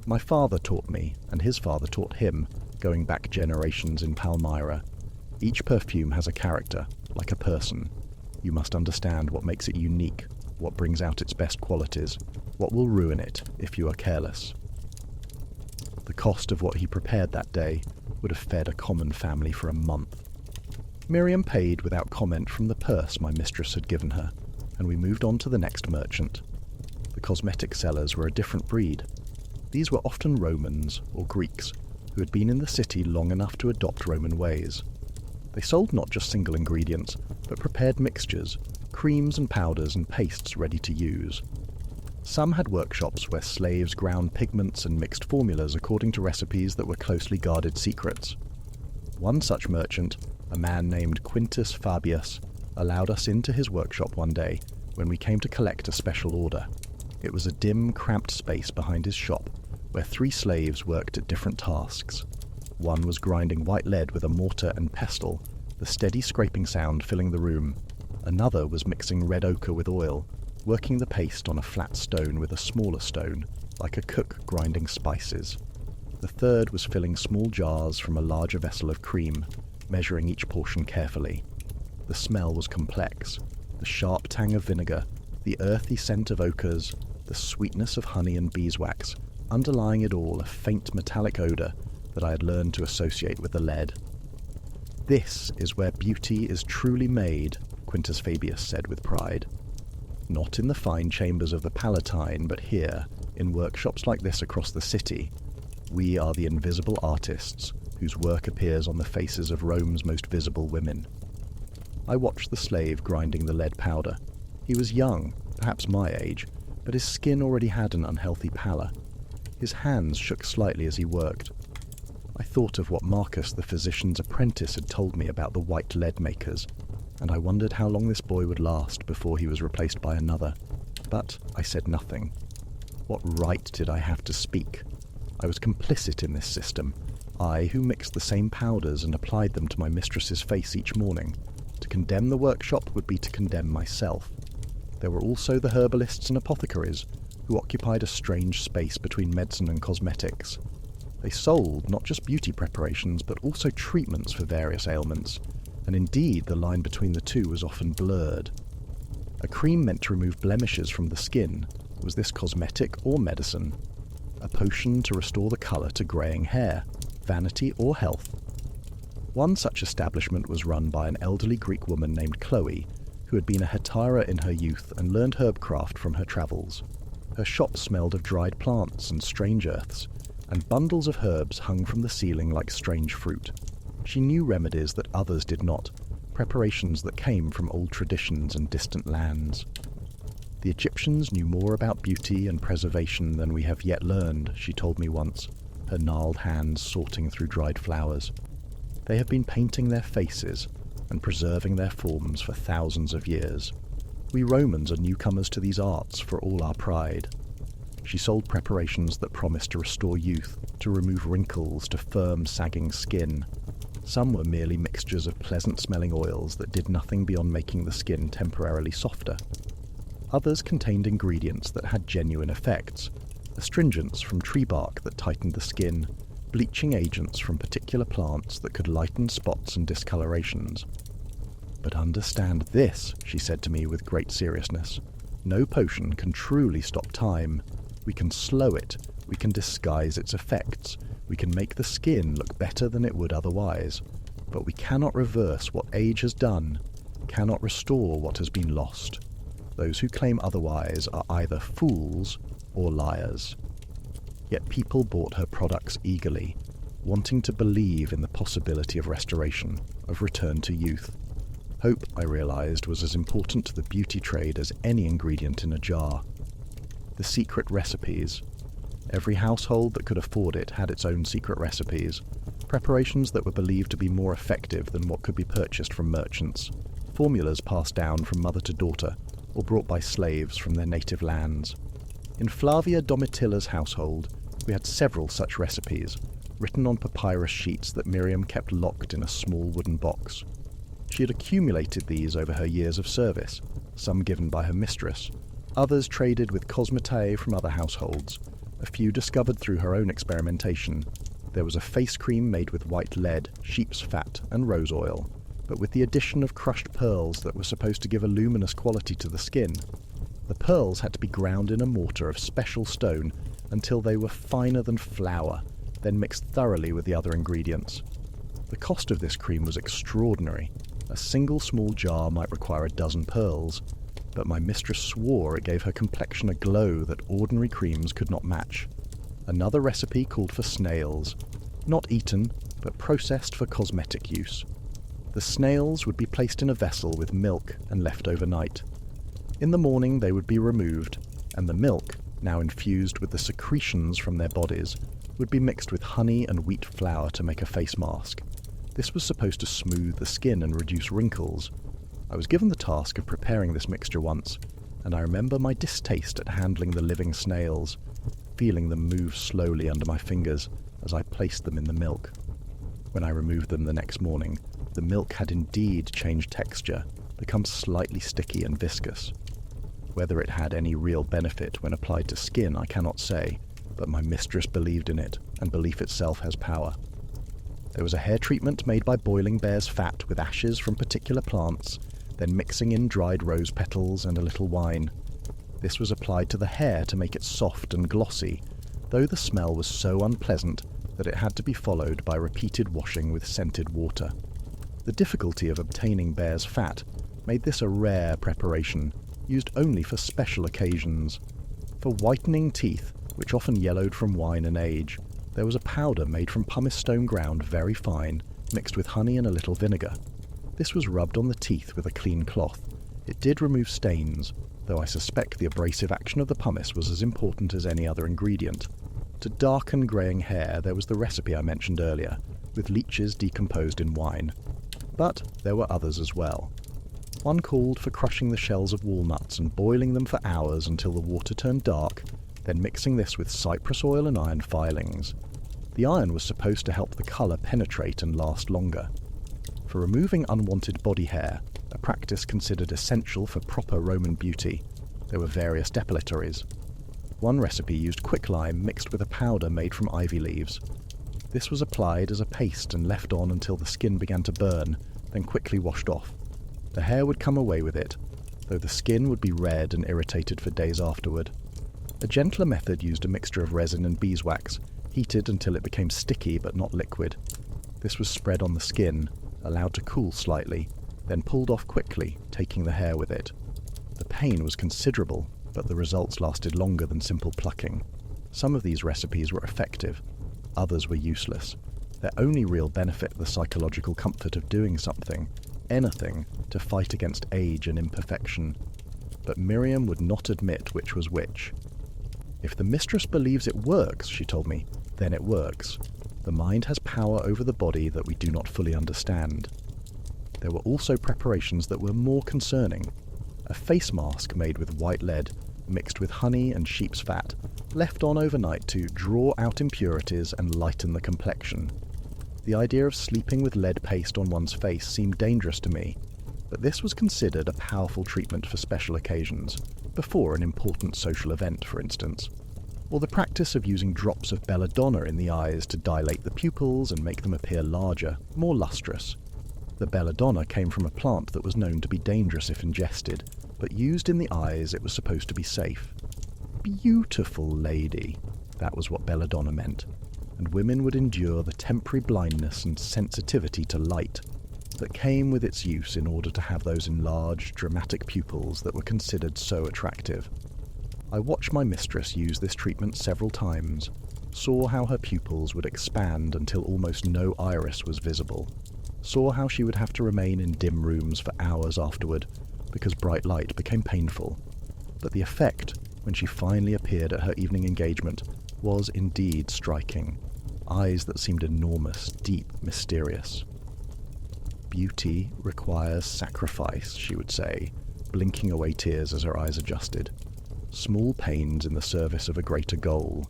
"My father taught me, and his father taught him, going back generations in Palmyra. Each perfume has a character, like a person. You must understand what makes it unique, what brings out its best qualities, what will ruin it if you are careless." The cost of what he prepared that day would have fed a common family for a month. Miriam paid without comment from the purse my mistress had given her, and we moved on to the next merchant. The cosmetic sellers were a different breed. These were often Romans or Greeks who had been in the city long enough to adopt Roman ways. They sold not just single ingredients, but prepared mixtures, creams and powders and pastes ready to use. Some had workshops where slaves ground pigments and mixed formulas according to recipes that were closely guarded secrets. One such merchant, a man named Quintus Fabius, allowed us into his workshop one day when we came to collect a special order. It was a dim, cramped space behind his shop where 3 slaves worked at different tasks. One was grinding white lead with a mortar and pestle, the steady scraping sound filling the room. Another was mixing red ochre with oil, working the paste on a flat stone with a smaller stone, like a cook grinding spices. The third was filling small jars from a larger vessel of cream, measuring each portion carefully. The smell was complex. The sharp tang of vinegar, the earthy scent of ochres, the sweetness of honey and beeswax, underlying it all a faint metallic odour that I had learned to associate with the lead. "This is where beauty is truly made," Quintus Fabius said with pride. "Not in the fine chambers of the Palatine, but here, in workshops like this across the city, we are the invisible artists whose work appears on the faces of Rome's most visible women." I watched the slave grinding the lead powder. He was young, perhaps my age, but his skin already had an unhealthy pallor. His hands shook slightly as he worked. I thought of what Marcus, the physician's apprentice, had told me about the white lead makers, and I wondered how long this boy would last before he was replaced by another. But I said nothing. What right did I have to speak? I was complicit in this system, I who mixed the same powders and applied them to my mistress's face each morning. To condemn the workshop would be to condemn myself. There were also the herbalists and apothecaries, who occupied a strange space between medicine and cosmetics. They sold not just beauty preparations, but also treatments for various ailments, and indeed the line between the two was often blurred. A cream meant to remove blemishes from the skin. Was this cosmetic or medicine? A potion to restore the colour to greying hair, vanity or health? One such establishment was run by an elderly Greek woman named Chloe, who had been a hetaira in her youth and learned herbcraft from her travels. Her shop smelled of dried plants and strange earths, and bundles of herbs hung from the ceiling like strange fruit. She knew remedies that others did not, preparations that came from old traditions and distant lands. "The Egyptians knew more about beauty and preservation than we have yet learned," she told me once, her gnarled hands sorting through dried flowers. "They have been painting their faces and preserving their forms for thousands of years. We Romans are newcomers to these arts for all our pride." She sold preparations that promised to restore youth, to remove wrinkles, to firm, sagging skin. Some were merely mixtures of pleasant-smelling oils that did nothing beyond making the skin temporarily softer. Others contained ingredients that had genuine effects, astringents from tree bark that tightened the skin, bleaching agents from particular plants that could lighten spots and discolorations. "But understand this," she said to me with great seriousness. "No potion can truly stop time. We can slow it, we can disguise its effects, we can make the skin look better than it would otherwise, but we cannot reverse what age has done. cannot restore what has been lost. Those who claim otherwise are either fools or liars. Yet people bought her products eagerly, wanting to believe in the possibility of restoration, of return to youth. Hope, I realized, was as important to the beauty trade as any ingredient in a jar. The secret recipes. Every household that could afford it had its own secret recipes, preparations that were believed to be more effective than what could be purchased from merchants, formulas passed down from mother to daughter, or brought by slaves from their native lands. In Flavia Domitilla's household, we had several such recipes, written on papyrus sheets that Miriam kept locked in a small wooden box. She had accumulated these over her years of service, some given by her mistress, others traded with cosmetae from other households, a few discovered through her own experimentation. There was a face cream made with white lead, sheep's fat, and rose oil, but with the addition of crushed pearls that were supposed to give a luminous quality to the skin. The pearls had to be ground in a mortar of special stone until they were finer than flour, then mixed thoroughly with the other ingredients. The cost of this cream was extraordinary. A single small jar might require a dozen pearls, but my mistress swore it gave her complexion a glow that ordinary creams could not match. Another recipe called for snails, not eaten, but processed for cosmetic use. The snails would be placed in a vessel with milk and left overnight. In the morning they would be removed, and the milk, now infused with the secretions from their bodies, would be mixed with honey and wheat flour to make a face mask. This was supposed to smooth the skin and reduce wrinkles. I was given the task of preparing this mixture once, and I remember my distaste at handling the living snails, feeling them move slowly under my fingers as I placed them in the milk. When I removed them the next morning, the milk had indeed changed texture, become slightly sticky and viscous. Whether it had any real benefit when applied to skin, I cannot say, but my mistress believed in it, and belief itself has power. There was a hair treatment made by boiling bear's fat with ashes from particular plants, then mixing in dried rose petals and a little wine. This was applied to the hair to make it soft and glossy, though the smell was so unpleasant that it had to be followed by repeated washing with scented water. The difficulty of obtaining bear's fat made this a rare preparation, used only for special occasions. For whitening teeth, which often yellowed from wine and age, there was a powder made from pumice stone ground very fine, mixed with honey and a little vinegar. This was rubbed on the teeth with a clean cloth. It did remove stains, though I suspect the abrasive action of the pumice was as important as any other ingredient. To darken greying hair, there was the recipe I mentioned earlier, with leeches decomposed in wine. But there were others as well. One called for crushing the shells of walnuts and boiling them for hours until the water turned dark, then mixing this with cypress oil and iron filings. The iron was supposed to help the colour penetrate and last longer. For removing unwanted body hair, a practice considered essential for proper Roman beauty, there were various depilatories. One recipe used quicklime mixed with a powder made from ivy leaves. This was applied as a paste and left on until the skin began to burn, then quickly washed off. The hair would come away with it, though the skin would be red and irritated for days afterward. A gentler method used a mixture of resin and beeswax, heated until it became sticky but not liquid. This was spread on the skin, allowed to cool slightly, then pulled off quickly, taking the hair with it. The pain was considerable, but the results lasted longer than simple plucking. Some of these recipes were effective, others were useless. Their only real benefit the psychological comfort of doing something, anything, to fight against age and imperfection. But Miriam would not admit which was which. If the mistress believes it works, she told me, then it works. The mind has power over the body that we do not fully understand. There were also preparations that were more concerning. A face mask made with white lead, mixed with honey and sheep's fat, left on overnight to draw out impurities and lighten the complexion. The idea of sleeping with lead paste on one's face seemed dangerous to me, but this was considered a powerful treatment for special occasions, before an important social event, for instance. Or the practice of using drops of belladonna in the eyes to dilate the pupils and make them appear larger, more lustrous. The belladonna came from a plant that was known to be dangerous if ingested, but used in the eyes it was supposed to be safe. Beautiful lady, that was what belladonna meant, and women would endure the temporary blindness and sensitivity to light. that came with its use in order to have those enlarged, dramatic pupils that were considered so attractive. I watched my mistress use this treatment several times, saw how her pupils would expand until almost no iris was visible, saw how she would have to remain in dim rooms for hours afterward because bright light became painful. But the effect, when she finally appeared at her evening engagement, was indeed striking. Eyes that seemed enormous, deep, mysterious. Beauty requires sacrifice, she would say, blinking away tears as her eyes adjusted. Small pains in the service of a greater goal.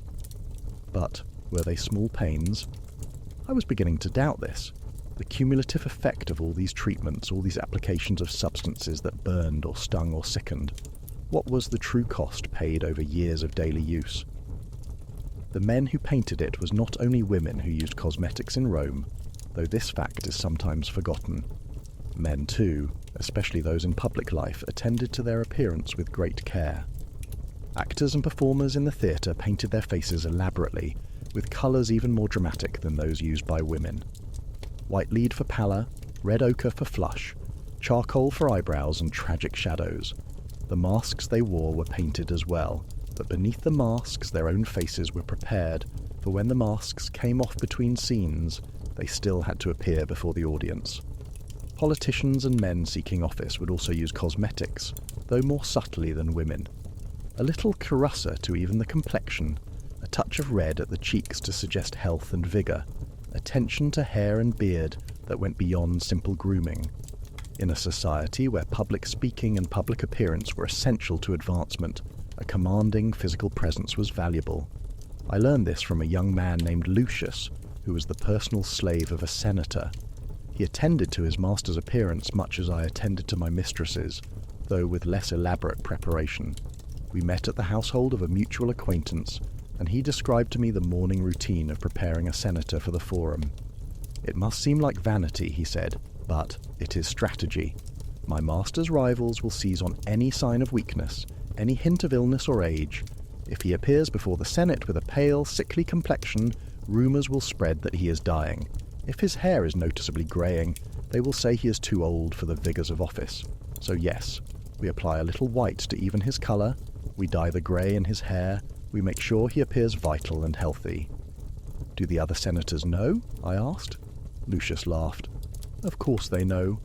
But were they small pains? I was beginning to doubt this. The cumulative effect of all these treatments, all these applications of substances that burned or stung or sickened. What was the true cost paid over years of daily use? The men who painted it was not only women who used cosmetics in Rome, though this fact is sometimes forgotten. Men too, especially those in public life, attended to their appearance with great care. Actors and performers in the theatre painted their faces elaborately, with colours even more dramatic than those used by women. White lead for pallor, red ochre for flush, charcoal for eyebrows and tragic shadows. The masks they wore were painted as well, but beneath the masks their own faces were prepared, for when the masks came off between scenes, they still had to appear before the audience. Politicians and men seeking office would also use cosmetics, though more subtly than women. A little carusser to even the complexion, a touch of red at the cheeks to suggest health and vigour, attention to hair and beard that went beyond simple grooming. In a society where public speaking and public appearance were essential to advancement, a commanding physical presence was valuable. I learned this from a young man named Lucius, who was the personal slave of a senator. He attended to his master's appearance much as I attended to my mistress's, though with less elaborate preparation. We met at the household of a mutual acquaintance, and he described to me the morning routine of preparing a senator for the forum. It must seem like vanity, he said, but it is strategy. My master's rivals will seize on any sign of weakness, any hint of illness or age. If he appears before the Senate with a pale, sickly complexion, rumours will spread that he is dying. If his hair is noticeably greying, they will say he is too old for the vigours of office. So yes, we apply a little white to even his colour, we dye the grey in his hair, we make sure he appears vital and healthy. Do the other senators know? I asked. Lucius laughed. Of course they know.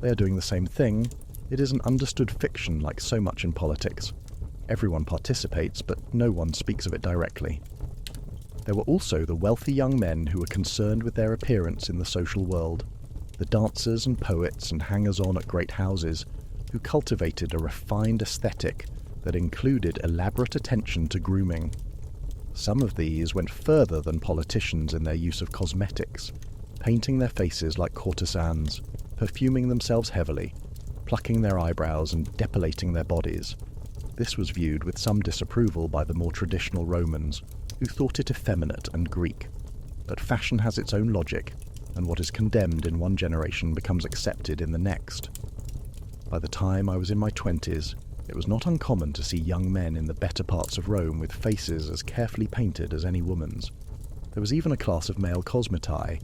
They are doing the same thing. It is an understood fiction like so much in politics. Everyone participates, but no one speaks of it directly. There were also the wealthy young men who were concerned with their appearance in the social world, the dancers and poets and hangers-on at great houses, who cultivated a refined aesthetic that included elaborate attention to grooming. Some of these went further than politicians in their use of cosmetics, painting their faces like courtesans, perfuming themselves heavily, plucking their eyebrows and depilating their bodies. This was viewed with some disapproval by the more traditional Romans, who thought it effeminate and Greek. But fashion has its own logic, and what is condemned in one generation becomes accepted in the next. By the time I was in my 20s, it was not uncommon to see young men in the better parts of Rome with faces as carefully painted as any woman's. There was even a class of male cosmetai,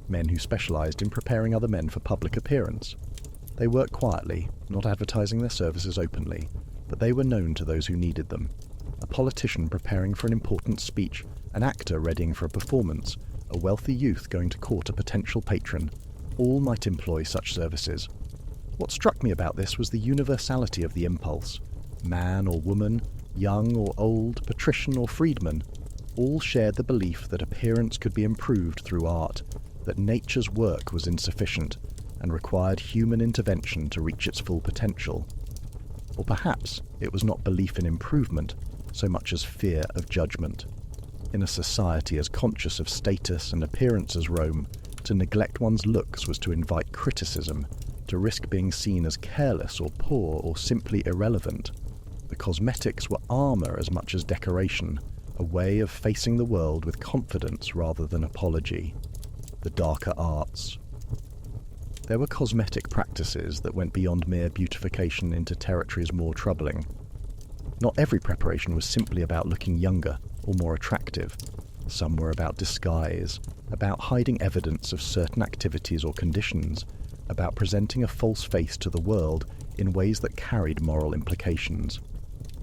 men who specialised in preparing other men for public appearance. They worked quietly, not advertising their services openly, but they were known to those who needed them. A politician preparing for an important speech, an actor readying for a performance, a wealthy youth going to court a potential patron, all might employ such services. What struck me about this was the universality of the impulse. Man or woman, young or old, patrician or freedman, all shared the belief that appearance could be improved through art, that nature's work was insufficient and required human intervention to reach its full potential. Or perhaps it was not belief in improvement so much as fear of judgment. In a society as conscious of status and appearance as Rome, to neglect one's looks was to invite criticism, to risk being seen as careless or poor or simply irrelevant. The cosmetics were armour as much as decoration, a way of facing the world with confidence rather than apology. The darker arts. There were cosmetic practices that went beyond mere beautification into territories more troubling. Not every preparation was simply about looking younger or more attractive. Some were about disguise, about hiding evidence of certain activities or conditions, about presenting a false face to the world in ways that carried moral implications.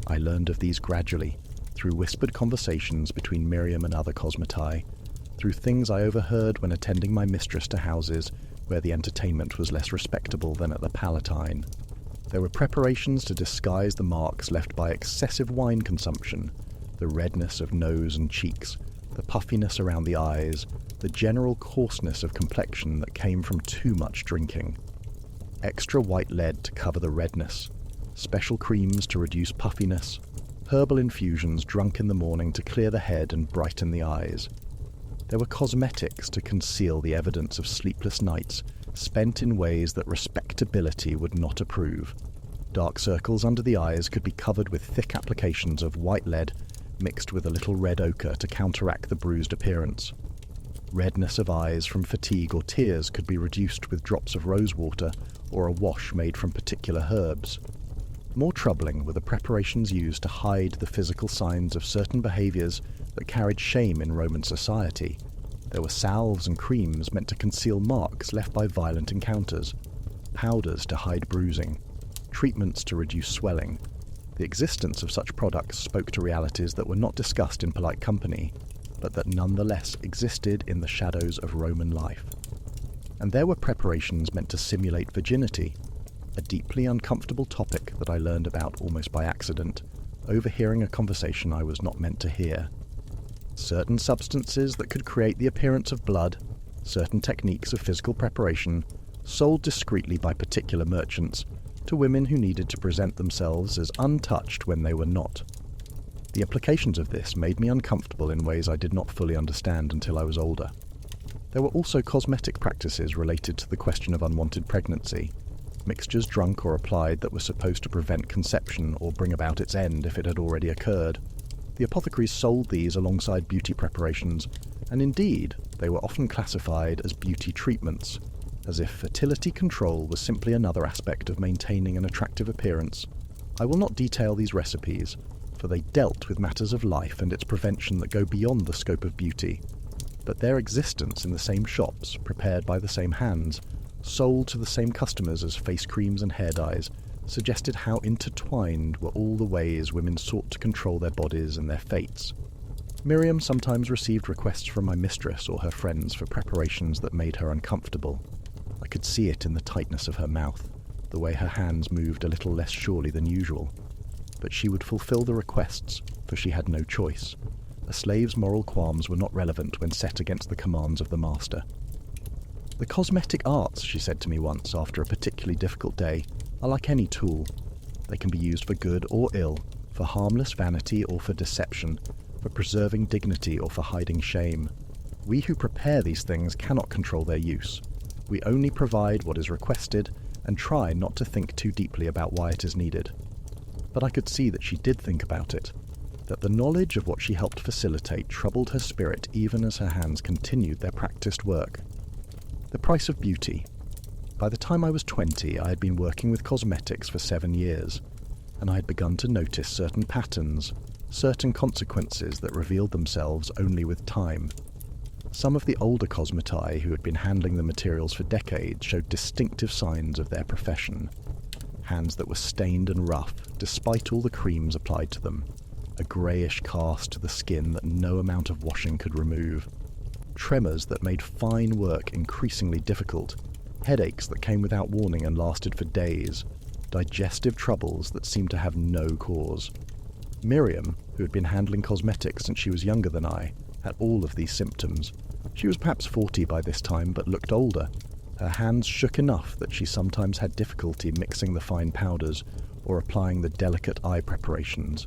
I learned of these gradually, through whispered conversations between Miriam and other cosmetai, through things I overheard when attending my mistress to houses where the entertainment was less respectable than at the Palatine. There were preparations to disguise the marks left by excessive wine consumption, the redness of nose and cheeks, the puffiness around the eyes, the general coarseness of complexion that came from too much drinking. Extra white lead to cover the redness, special creams to reduce puffiness, herbal infusions drunk in the morning to clear the head and brighten the eyes. There were cosmetics to conceal the evidence of sleepless nights spent in ways that respectability would not approve. Dark circles under the eyes could be covered with thick applications of white lead mixed with a little red ochre to counteract the bruised appearance. Redness of eyes from fatigue or tears could be reduced with drops of rose water or a wash made from particular herbs. More troubling were the preparations used to hide the physical signs of certain behaviours that carried shame in Roman society. There were salves and creams meant to conceal marks left by violent encounters, powders to hide bruising, treatments to reduce swelling. The existence of such products spoke to realities that were not discussed in polite company, but that nonetheless existed in the shadows of Roman life. And there were preparations meant to simulate virginity, a deeply uncomfortable topic that I learned about almost by accident, overhearing a conversation I was not meant to hear. Certain substances that could create the appearance of blood, certain techniques of physical preparation, sold discreetly by particular merchants to women who needed to present themselves as untouched when they were not. The implications of this made me uncomfortable in ways I did not fully understand until I was older. There were also cosmetic practices related to the question of unwanted pregnancy, mixtures drunk or applied that were supposed to prevent conception or bring about its end if it had already occurred. The apothecaries sold these alongside beauty preparations, and indeed, they were often classified as beauty treatments, as if fertility control was simply another aspect of maintaining an attractive appearance. I will not detail these recipes, for they dealt with matters of life and its prevention that go beyond the scope of beauty, but their existence in the same shops, prepared by the same hands, sold to the same customers as face creams and hair dyes, suggested how intertwined were all the ways women sought to control their bodies and their fates. Miriam sometimes received requests from my mistress or her friends for preparations that made her uncomfortable. I could see it in the tightness of her mouth, the way her hands moved a little less surely than usual. But she would fulfill the requests, for she had no choice. A slave's moral qualms were not relevant when set against the commands of the master. "The cosmetic arts," she said to me once after a particularly difficult day, "are like any tool. They can be used for good or ill, for harmless vanity or for deception, for preserving dignity or for hiding shame. We who prepare these things cannot control their use. We only provide what is requested and try not to think too deeply about why it is needed." But I could see that she did think about it, that the knowledge of what she helped facilitate troubled her spirit even as her hands continued their practiced work. The price of beauty. By the time I was 20, I had been working with cosmetics for 7 years, and I had begun to notice certain patterns, certain consequences that revealed themselves only with time. Some of the older cosmetai who had been handling the materials for decades showed distinctive signs of their profession. Hands that were stained and rough, despite all the creams applied to them, a greyish cast to the skin that no amount of washing could remove, tremors that made fine work increasingly difficult, headaches that came without warning and lasted for days, digestive troubles that seemed to have no cause. Miriam, who had been handling cosmetics since she was younger than I, had all of these symptoms. She was perhaps 40 by this time, but looked older. Her hands shook enough that she sometimes had difficulty mixing the fine powders or applying the delicate eye preparations.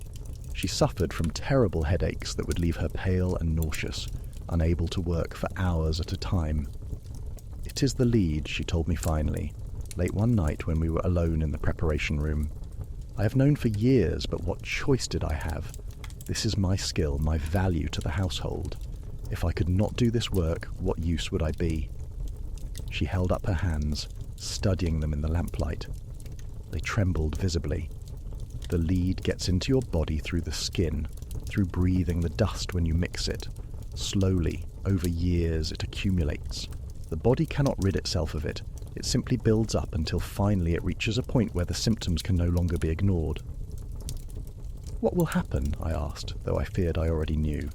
She suffered from terrible headaches that would leave her pale and nauseous, unable to work for hours at a time. "It is the lead," she told me finally, late one night when we were alone in the preparation room. "I have known for years, but what choice did I have? This is my skill, my value to the household. If I could not do this work, what use would I be?" She held up her hands, studying them in the lamplight. They trembled visibly. "The lead gets into your body through the skin, through breathing the dust when you mix it. Slowly, over years, it accumulates. The body cannot rid itself of it. It simply builds up until finally it reaches a point where the symptoms can no longer be ignored. What will happen? I asked, though I feared I already knew.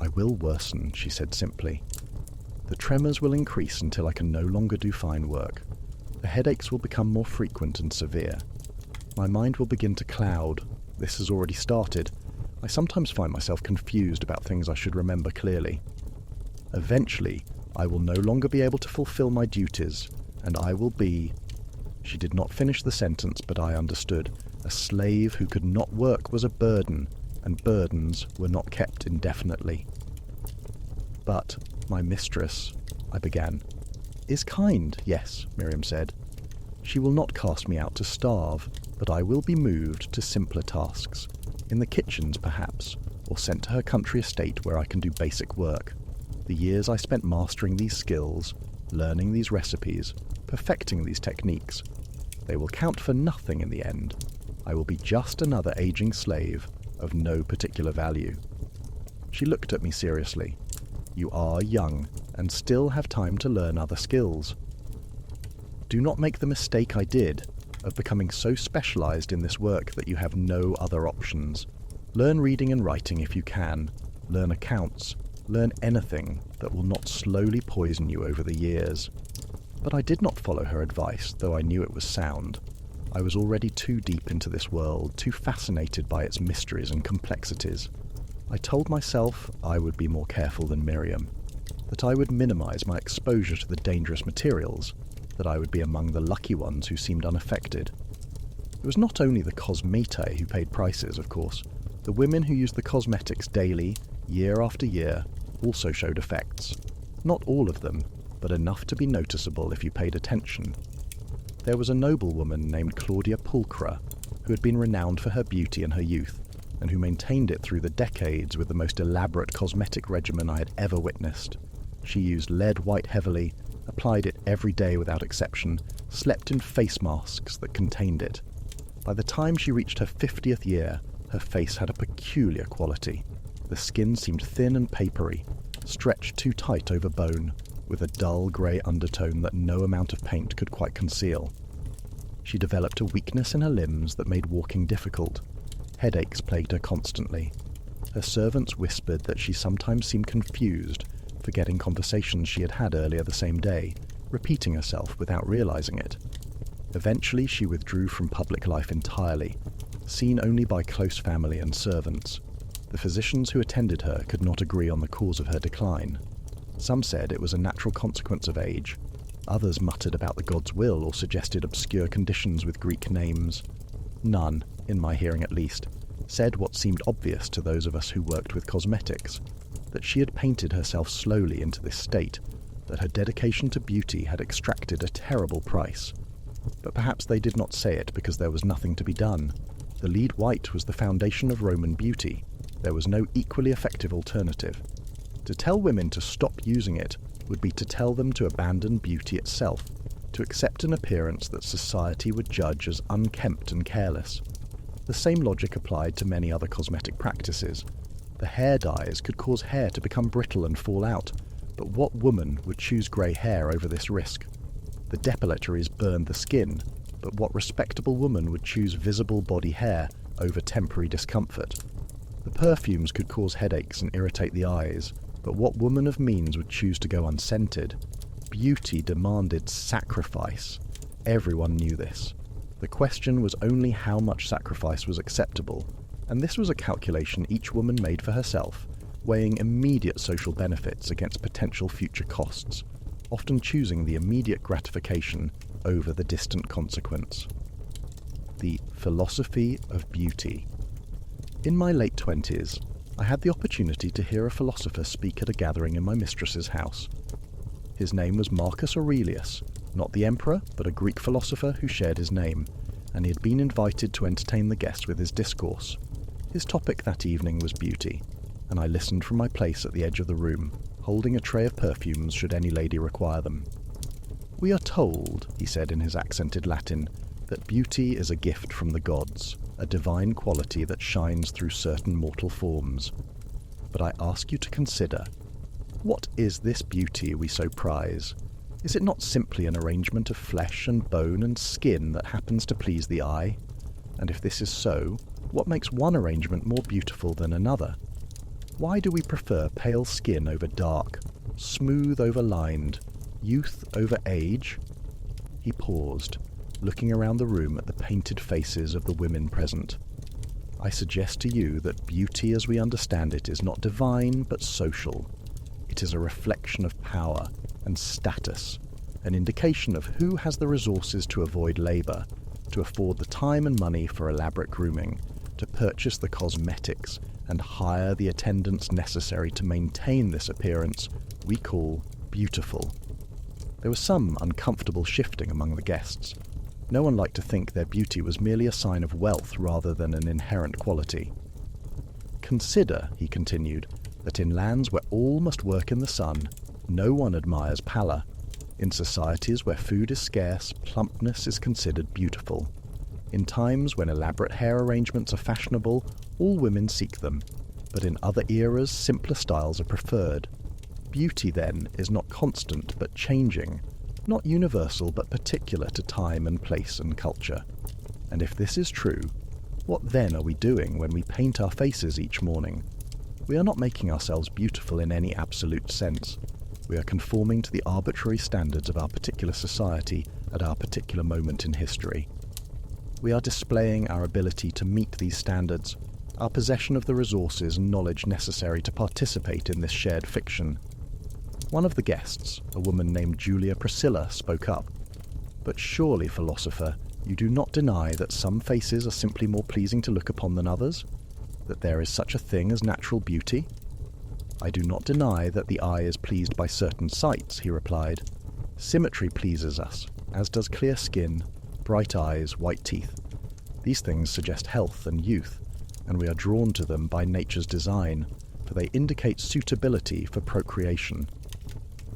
I will worsen, she said simply. The tremors will increase until I can no longer do fine work. The headaches will become more frequent and severe. My mind will begin to cloud. This has already started. I sometimes find myself confused about things I should remember clearly. Eventually, I will no longer be able to fulfill my duties, and I will be... She did not finish the sentence, but I understood. A slave who could not work was a burden, and burdens were not kept indefinitely. But my mistress, I began. Is kind, yes, Miriam said. She will not cast me out to starve, but I will be moved to simpler tasks. In the kitchens, perhaps, or sent to her country estate where I can do basic work. The years I spent mastering these skills, learning these recipes, perfecting these techniques, they will count for nothing in the end. I will be just another aging slave of no particular value. She looked at me seriously. You are young and still have time to learn other skills. Do not make the mistake I did of becoming so specialized in this work that you have no other options. Learn reading and writing if you can. Learn accounts. Learn anything that will not slowly poison you over the years. But I did not follow her advice, though I knew it was sound. I was already too deep into this world, too fascinated by its mysteries and complexities. I told myself I would be more careful than Miriam, that I would minimize my exposure to the dangerous materials, that I would be among the lucky ones who seemed unaffected. It was not only the cosmetae who paid prices, of course. The women who used the cosmetics daily, year after year, also showed effects. Not all of them, but enough to be noticeable if you paid attention. There was a noblewoman named Claudia Pulchra, who had been renowned for her beauty in her youth, and who maintained it through the decades with the most elaborate cosmetic regimen I had ever witnessed. She used lead white heavily, applied it every day without exception, slept in face masks that contained it. By the time she reached her 50th year, her face had a peculiar quality. The skin seemed thin and papery, stretched too tight over bone, with a dull grey undertone that no amount of paint could quite conceal. She developed a weakness in her limbs that made walking difficult. Headaches plagued her constantly. Her servants whispered that she sometimes seemed confused, forgetting conversations she had had earlier the same day, repeating herself without realizing it. Eventually she withdrew from public life entirely, seen only by close family and servants. The physicians who attended her could not agree on the cause of her decline. Some said it was a natural consequence of age. Others muttered about the god's will or suggested obscure conditions with Greek names. None, in my hearing at least, said what seemed obvious to those of us who worked with cosmetics, that she had painted herself slowly into this state, that her dedication to beauty had extracted a terrible price. But perhaps they did not say it because there was nothing to be done. The lead white was the foundation of Roman beauty. There was no equally effective alternative. To tell women to stop using it would be to tell them to abandon beauty itself, to accept an appearance that society would judge as unkempt and careless. The same logic applied to many other cosmetic practices. The hair dyes could cause hair to become brittle and fall out, but what woman would choose grey hair over this risk? The depilatories burned the skin, but what respectable woman would choose visible body hair over temporary discomfort? The perfumes could cause headaches and irritate the eyes, but what woman of means would choose to go unscented? Beauty demanded sacrifice. Everyone knew this. The question was only how much sacrifice was acceptable, and this was a calculation each woman made for herself, weighing immediate social benefits against potential future costs, often choosing the immediate gratification over the distant consequence. The philosophy of beauty. In my late 20s, I had the opportunity to hear a philosopher speak at a gathering in my mistress's house. His name was Marcus Aurelius, not the emperor, but a Greek philosopher who shared his name, and he had been invited to entertain the guests with his discourse. His topic that evening was beauty, and I listened from my place at the edge of the room, holding a tray of perfumes should any lady require them. "We are told," he said in his accented Latin, "that beauty is a gift from the gods, a divine quality that shines through certain mortal forms. But I ask you to consider, what is this beauty we so prize? Is it not simply an arrangement of flesh and bone and skin that happens to please the eye? And if this is so, what makes one arrangement more beautiful than another? Why do we prefer pale skin over dark, smooth over lined, youth over age? He paused, looking around the room at the painted faces of the women present. I suggest to you that beauty as we understand it is not divine but social. It is a reflection of power and status, an indication of who has the resources to avoid labour, to afford the time and money for elaborate grooming, to purchase the cosmetics and hire the attendants necessary to maintain this appearance we call beautiful. There was some uncomfortable shifting among the guests. No one liked to think their beauty was merely a sign of wealth rather than an inherent quality. Consider, he continued, that in lands where all must work in the sun, no one admires pallor. In societies where food is scarce, plumpness is considered beautiful. In times when elaborate hair arrangements are fashionable, all women seek them, but in other eras simpler styles are preferred. Beauty, then, is not constant but changing, not universal but particular to time and place and culture. And if this is true, what then are we doing when we paint our faces each morning? We are not making ourselves beautiful in any absolute sense. We are conforming to the arbitrary standards of our particular society at our particular moment in history. We are displaying our ability to meet these standards, our possession of the resources and knowledge necessary to participate in this shared fiction. One of the guests, a woman named Julia Priscilla, spoke up. But surely, philosopher, you do not deny that some faces are simply more pleasing to look upon than others? That there is such a thing as natural beauty? I do not deny that the eye is pleased by certain sights, he replied. Symmetry pleases us, as does clear skin, bright eyes, white teeth. These things suggest health and youth, and we are drawn to them by nature's design, for they indicate suitability for procreation.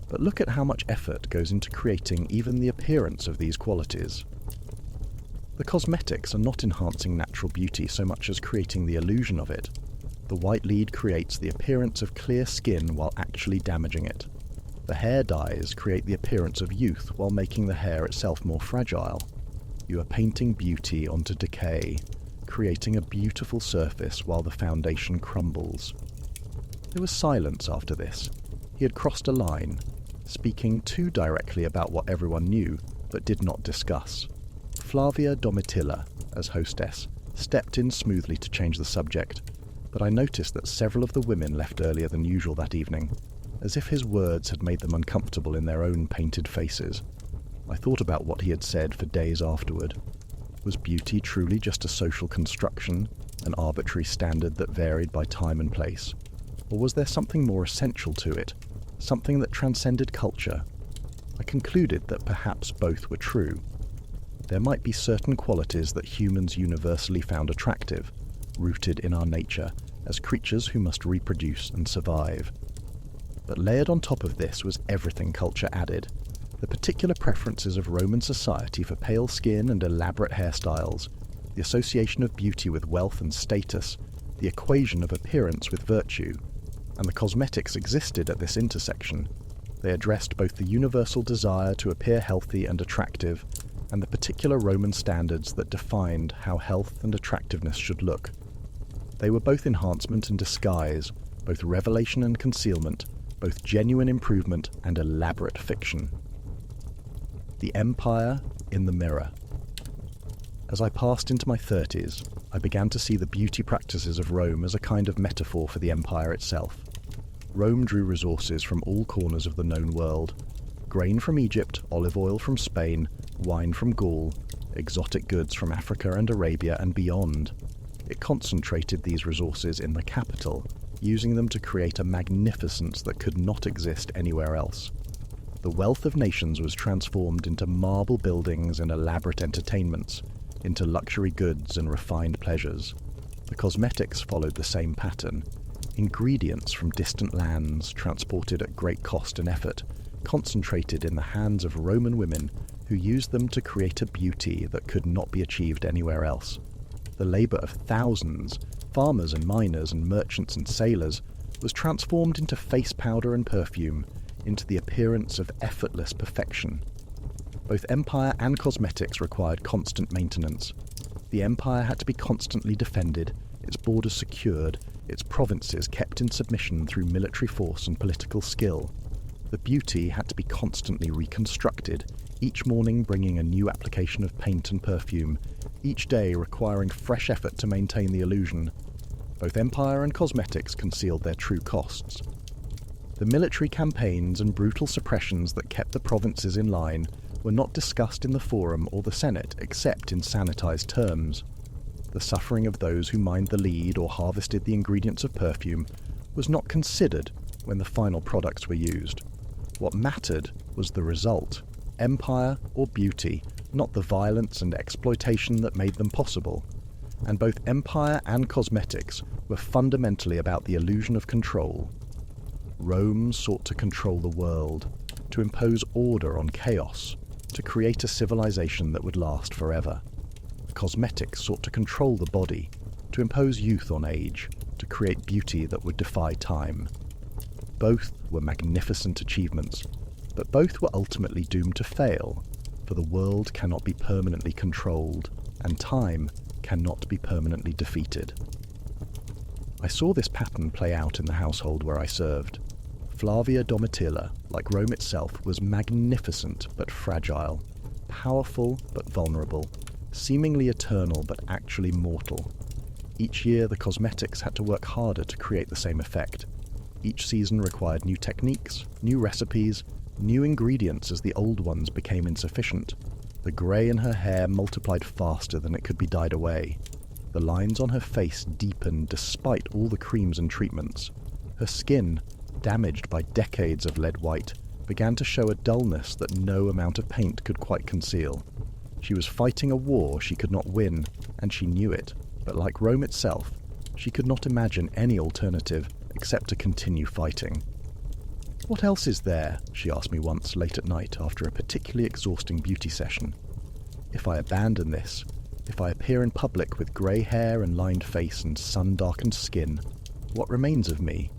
But look at how much effort goes into creating even the appearance of these qualities. The cosmetics are not enhancing natural beauty so much as creating the illusion of it. The white lead creates the appearance of clear skin while actually damaging it. The hair dyes create the appearance of youth while making the hair itself more fragile. You are painting beauty onto decay, creating a beautiful surface while the foundation crumbles. There was silence after this. He had crossed a line, speaking too directly about what everyone knew but did not discuss. Flavia Domitilla, as hostess, stepped in smoothly to change the subject, but I noticed that several of the women left earlier than usual that evening, as if his words had made them uncomfortable in their own painted faces. I thought about what he had said for days afterward. Was beauty truly just a social construction, an arbitrary standard that varied by time and place? Or was there something more essential to it, something that transcended culture? I concluded that perhaps both were true. There might be certain qualities that humans universally found attractive, rooted in our nature, as creatures who must reproduce and survive. But layered on top of this was everything culture added, the particular preferences of Roman society for pale skin and elaborate hairstyles, the association of beauty with wealth and status, the equation of appearance with virtue, and the cosmetics existed at this intersection. They addressed both the universal desire to appear healthy and attractive, and the particular Roman standards that defined how health and attractiveness should look. They were both enhancement and disguise, both revelation and concealment, both genuine improvement and elaborate fiction. The Empire in the Mirror. As I passed into my 30s, I began to see the beauty practices of Rome as a kind of metaphor for the empire itself. Rome drew resources from all corners of the known world. Grain from Egypt, olive oil from Spain, wine from Gaul, exotic goods from Africa and Arabia and beyond. It concentrated these resources in the capital, using them to create a magnificence that could not exist anywhere else. The wealth of nations was transformed into marble buildings and elaborate entertainments, into luxury goods and refined pleasures. The cosmetics followed the same pattern. Ingredients from distant lands, transported at great cost and effort, concentrated in the hands of Roman women who used them to create a beauty that could not be achieved anywhere else. The labour of thousands, farmers and miners and merchants and sailors, was transformed into face powder and perfume, into the appearance of effortless perfection. Both Empire and cosmetics required constant maintenance. The Empire had to be constantly defended, its borders secured, its provinces kept in submission through military force and political skill. The beauty had to be constantly reconstructed, each morning bringing a new application of paint and perfume, each day requiring fresh effort to maintain the illusion. Both Empire and cosmetics concealed their true costs. The military campaigns and brutal suppressions that kept the provinces in line were not discussed in the Forum or the Senate except in sanitized terms. The suffering of those who mined the lead or harvested the ingredients of perfume was not considered when the final products were used. What mattered was the result, empire or beauty, not the violence and exploitation that made them possible. And both empire and cosmetics were fundamentally about the illusion of control. Rome sought to control the world, to impose order on chaos, to create a civilization that would last forever. Cosmetics sought to control the body, to impose youth on age, to create beauty that would defy time. Both were magnificent achievements, but both were ultimately doomed to fail, for the world cannot be permanently controlled, and time cannot be permanently defeated. I saw this pattern play out in the household where I served. Flavia Domitilla, like Rome itself, was magnificent but fragile, powerful but vulnerable, seemingly eternal but actually mortal. Each year the cosmetics had to work harder to create the same effect. Each season required new techniques, new recipes, new ingredients as the old ones became insufficient. The grey in her hair multiplied faster than it could be dyed away. The lines on her face deepened despite all the creams and treatments. Her skin, damaged by decades of lead white, began to show a dullness that no amount of paint could quite conceal. She was fighting a war she could not win, and she knew it, but like Rome itself, she could not imagine any alternative except to continue fighting. "What else is there?" she asked me once late at night after a particularly exhausting beauty session. "If I abandon this, if I appear in public with grey hair and lined face and sun-darkened skin, what remains of me?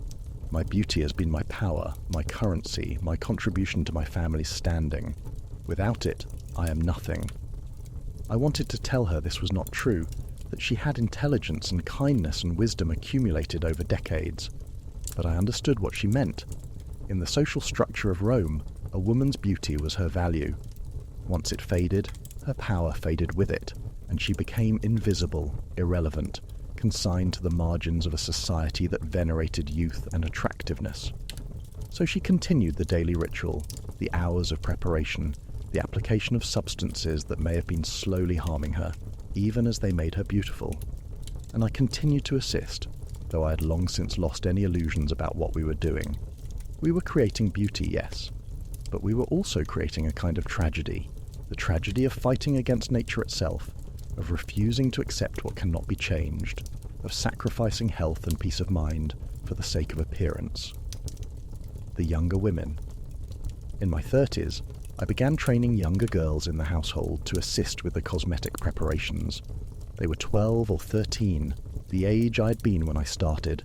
My beauty has been my power, my currency, my contribution to my family's standing. Without it, I am nothing." I wanted to tell her this was not true, that she had intelligence and kindness and wisdom accumulated over decades. But I understood what she meant. In the social structure of Rome, a woman's beauty was her value. Once it faded, her power faded with it, and she became invisible, irrelevant, consigned to the margins of a society that venerated youth and attractiveness. So she continued the daily ritual, the hours of preparation, the application of substances that may have been slowly harming her, even as they made her beautiful. And I continued to assist, though I had long since lost any illusions about what we were doing. We were creating beauty, yes, but we were also creating a kind of tragedy, the tragedy of fighting against nature itself, of refusing to accept what cannot be changed, of sacrificing health and peace of mind for the sake of appearance. The younger women. In my 30s, I began training younger girls in the household to assist with the cosmetic preparations. They were 12 or 13, the age I had been when I started,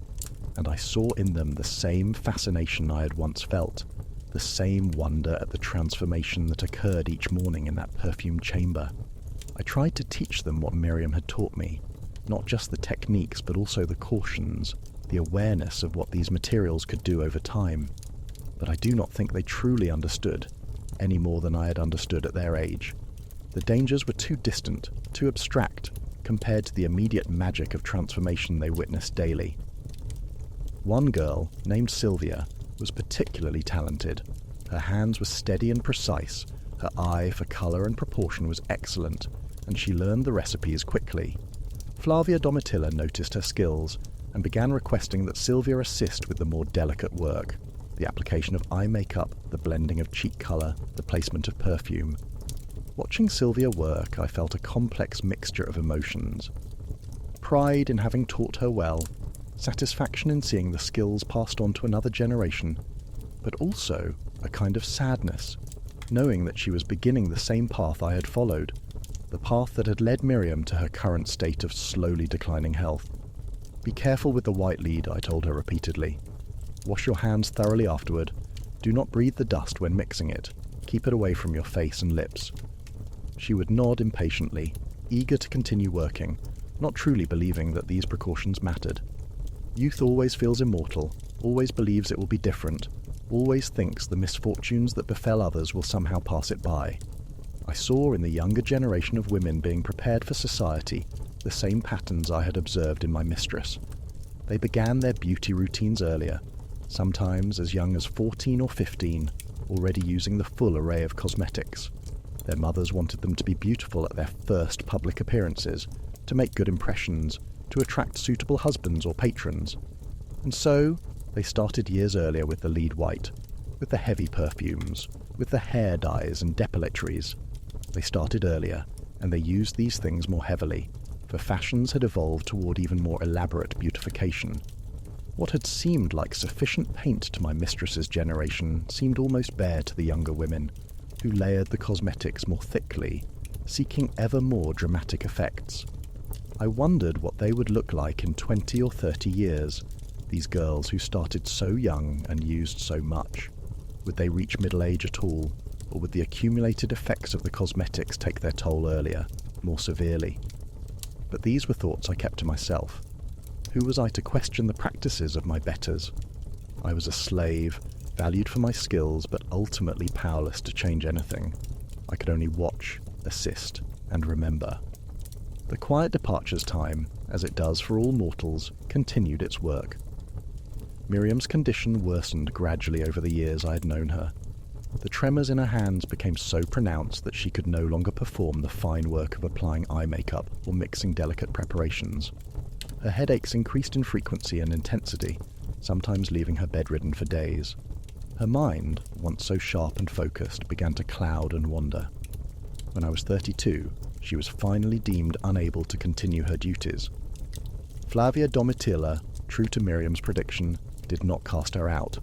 and I saw in them the same fascination I had once felt, the same wonder at the transformation that occurred each morning in that perfumed chamber. I tried to teach them what Miriam had taught me, not just the techniques but also the cautions, the awareness of what these materials could do over time. But I do not think they truly understood, any more than I had understood at their age. The dangers were too distant, too abstract, compared to the immediate magic of transformation they witnessed daily. One girl, named Sylvia, was particularly talented. Her hands were steady and precise, her eye for colour and proportion was excellent, and she learned the recipes quickly. Flavia Domitilla noticed her skills and began requesting that Sylvia assist with the more delicate work, the application of eye makeup, the blending of cheek colour, the placement of perfume. Watching Sylvia work, I felt a complex mixture of emotions. Pride in having taught her well, satisfaction in seeing the skills passed on to another generation, but also a kind of sadness, knowing that she was beginning the same path I had followed, the path that had led Miriam to her current state of slowly declining health. "Be careful with the white lead," I told her repeatedly. "Wash your hands thoroughly afterward. Do not breathe the dust when mixing it. Keep it away from your face and lips. She would nod impatiently, eager to continue working, not truly believing that these precautions mattered. Youth always feels immortal, always believes it will be different, always thinks the misfortunes that befell others will somehow pass it by. I saw in the younger generation of women being prepared for society the same patterns I had observed in my mistress. They began their beauty routines earlier, sometimes as young as 14 or 15, already using the full array of cosmetics. Their mothers wanted them to be beautiful at their first public appearances, to make good impressions, to attract suitable husbands or patrons. And so, they started years earlier with the lead white, with the heavy perfumes, with the hair dyes and depilatories. They started earlier, and they used these things more heavily, for fashions had evolved toward even more elaborate beautification. What had seemed like sufficient paint to my mistress's generation seemed almost bare to the younger women, who layered the cosmetics more thickly, seeking ever more dramatic effects. I wondered what they would look like in 20 or 30 years, these girls who started so young and used so much. Would they reach middle age at all, or would the accumulated effects of the cosmetics take their toll earlier, more severely? But these were thoughts I kept to myself. Who was I to question the practices of my betters? I was a slave, valued for my skills, but ultimately powerless to change anything. I could only watch, assist, and remember. The quiet departures time, as it does for all mortals, continued its work. Miriam's condition worsened gradually over the years I had known her. The tremors in her hands became so pronounced that she could no longer perform the fine work of applying eye makeup or mixing delicate preparations. Her headaches increased in frequency and intensity, sometimes leaving her bedridden for days. Her mind, once so sharp and focused, began to cloud and wander. When I was 32, she was finally deemed unable to continue her duties. Flavia Domitilla, true to Miriam's prediction, did not cast her out.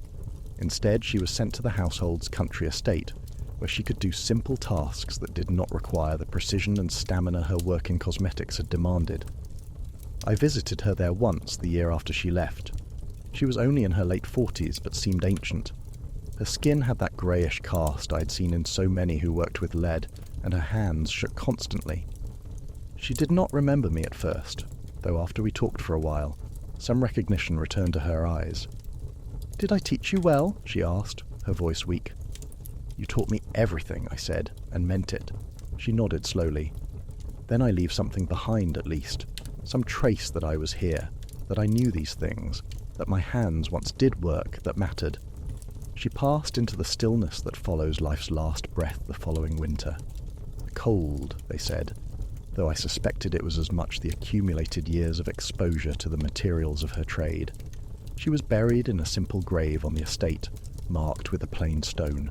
Instead, she was sent to the household's country estate, where she could do simple tasks that did not require the precision and stamina her work in cosmetics had demanded. I visited her there once the year after she left. She was only in her late 40s, but seemed ancient. Her skin had that greyish cast I had seen in so many who worked with lead, and her hands shook constantly. She did not remember me at first, though after we talked for a while, some recognition returned to her eyes. "Did I teach you well?" she asked, her voice weak. "You taught me everything," I said, and meant it. She nodded slowly. "Then I leave something behind at least, some trace that I was here, that I knew these things, that my hands once did work that mattered." She passed into the stillness that follows life's last breath the following winter. Cold, they said, though I suspected it was as much the accumulated years of exposure to the materials of her trade. She was buried in a simple grave on the estate, marked with a plain stone.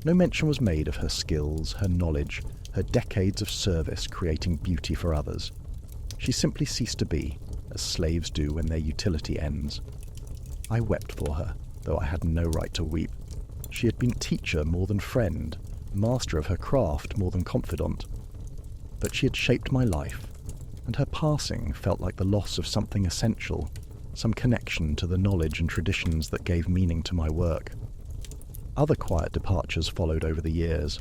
No mention was made of her skills, her knowledge, her decades of service creating beauty for others. She simply ceased to be, as slaves do when their utility ends. I wept for her, though I had no right to weep. She had been teacher more than friend, master of her craft more than confidant. But she had shaped my life, and her passing felt like the loss of something essential, some connection to the knowledge and traditions that gave meaning to my work. Other quiet departures followed over the years.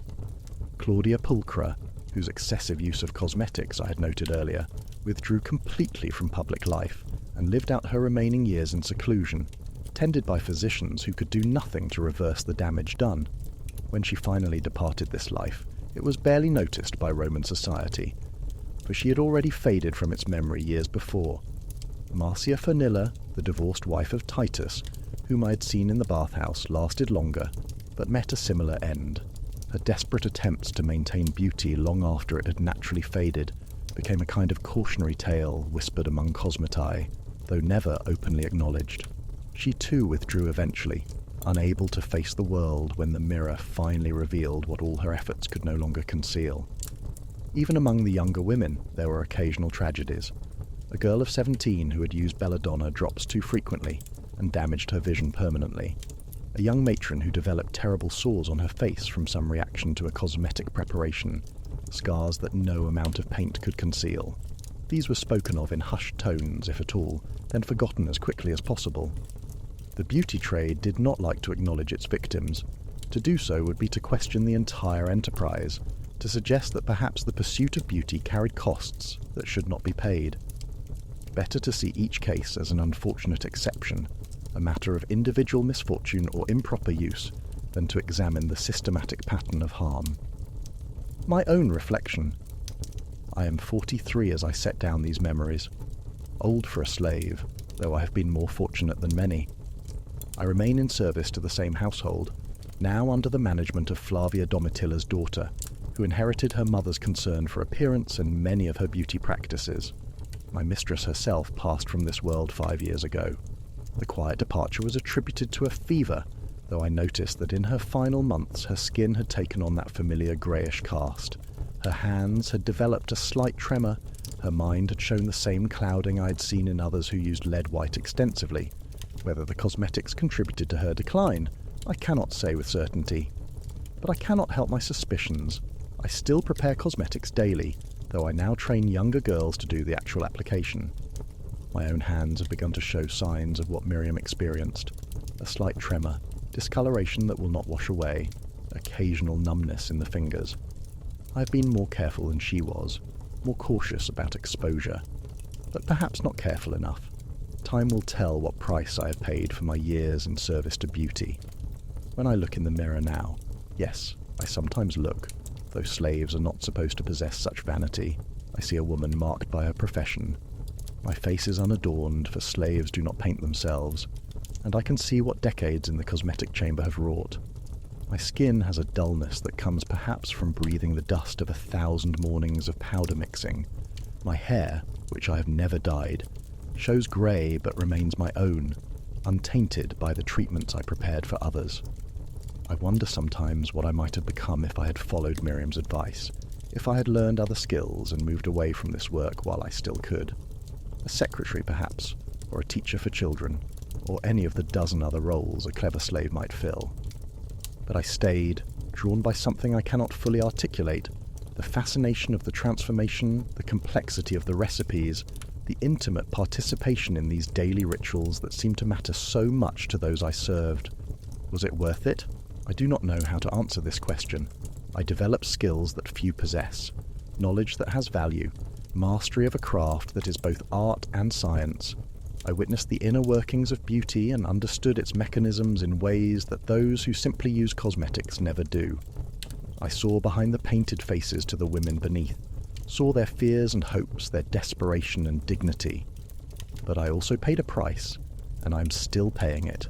Claudia Pulchra, whose excessive use of cosmetics I had noted earlier, withdrew completely from public life and lived out her remaining years in seclusion, tended by physicians who could do nothing to reverse the damage done. When she finally departed this life, it was barely noticed by Roman society, for she had already faded from its memory years before. Marcia Furnilla, the divorced wife of Titus, whom I had seen in the bathhouse, lasted longer, but met a similar end. Her desperate attempts to maintain beauty long after it had naturally faded became a kind of cautionary tale whispered among cosmetae, though never openly acknowledged. She too withdrew eventually, unable to face the world when the mirror finally revealed what all her efforts could no longer conceal. Even among the younger women, there were occasional tragedies. A girl of 17 who had used belladonna drops too frequently and damaged her vision permanently. A young matron who developed terrible sores on her face from some reaction to a cosmetic preparation, scars that no amount of paint could conceal. These were spoken of in hushed tones, if at all, then forgotten as quickly as possible. The beauty trade did not like to acknowledge its victims. To do so would be to question the entire enterprise, to suggest that perhaps the pursuit of beauty carried costs that should not be paid. Better to see each case as an unfortunate exception, a matter of individual misfortune or improper use, than to examine the systematic pattern of harm. My own reflection. I am 43 as I set down these memories. Old for a slave, though I have been more fortunate than many. I remain in service to the same household, now under the management of Flavia Domitilla's daughter, who inherited her mother's concern for appearance and many of her beauty practices. My mistress herself passed from this world 5 years ago. The quiet departure was attributed to a fever, though I noticed that in her final months her skin had taken on that familiar greyish cast. Her hands had developed a slight tremor, her mind had shown the same clouding I had seen in others who used lead white extensively. Whether the cosmetics contributed to her decline, I cannot say with certainty. But I cannot help my suspicions. I still prepare cosmetics daily, though I now train younger girls to do the actual application. My own hands have begun to show signs of what Miriam experienced. A slight tremor, discoloration that will not wash away, occasional numbness in the fingers. I have been more careful than she was, more cautious about exposure, but perhaps not careful enough. Time will tell what price I have paid for my years in service to beauty. When I look in the mirror now, yes, I sometimes look, though slaves are not supposed to possess such vanity. I see a woman marked by her profession. My face is unadorned, for slaves do not paint themselves, and I can see what decades in the cosmetic chamber have wrought. My skin has a dullness that comes perhaps from breathing the dust of 1,000 mornings of powder mixing. My hair, which I have never dyed, shows grey but remains my own, untainted by the treatments I prepared for others. I wonder sometimes what I might have become if I had followed Miriam's advice, if I had learned other skills and moved away from this work while I still could. A secretary, perhaps, or a teacher for children, or any of the dozen other roles a clever slave might fill. But I stayed, drawn by something I cannot fully articulate, the fascination of the transformation, the complexity of the recipes, the intimate participation in these daily rituals that seemed to matter so much to those I served. Was it worth it? I do not know how to answer this question. I developed skills that few possess, knowledge that has value, mastery of a craft that is both art and science. I witnessed the inner workings of beauty and understood its mechanisms in ways that those who simply use cosmetics never do. I saw behind the painted faces to the women beneath, saw their fears and hopes, their desperation and dignity. But I also paid a price, and I am still paying it.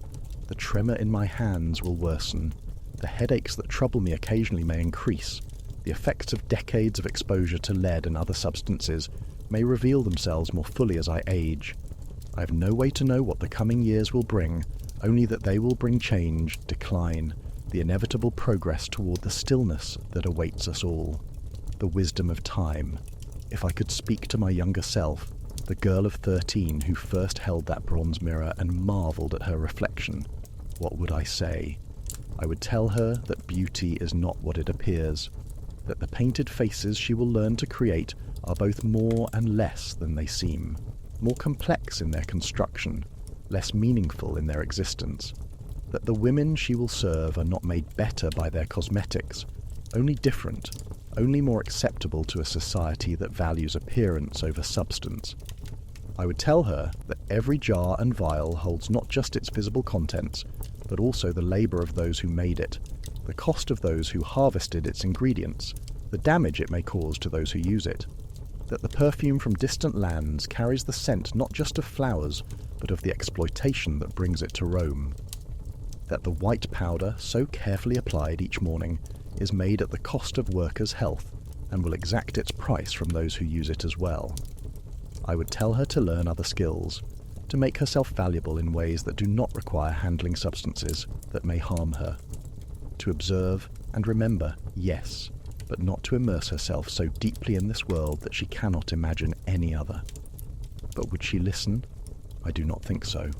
The tremor in my hands will worsen. The headaches that trouble me occasionally may increase. The effects of decades of exposure to lead and other substances may reveal themselves more fully as I age. I have no way to know what the coming years will bring, only that they will bring change, decline, the inevitable progress toward the stillness that awaits us all. The wisdom of time. If I could speak to my younger self, the girl of 13 who first held that bronze mirror and marvelled at her reflection, what would I say? I would tell her that beauty is not what it appears, that the painted faces she will learn to create are both more and less than they seem, more complex in their construction, less meaningful in their existence, that the women she will serve are not made better by their cosmetics, only different, only more acceptable to a society that values appearance over substance. I would tell her that every jar and vial holds not just its visible contents, but also the labour of those who made it, the cost of those who harvested its ingredients, the damage it may cause to those who use it, that the perfume from distant lands carries the scent not just of flowers, but of the exploitation that brings it to Rome, that the white powder, so carefully applied each morning, is made at the cost of workers' health, and will exact its price from those who use it as well. I would tell her to learn other skills, to make herself valuable in ways that do not require handling substances that may harm her. To observe and remember, yes, but not to immerse herself so deeply in this world that she cannot imagine any other. But would she listen? I do not think so.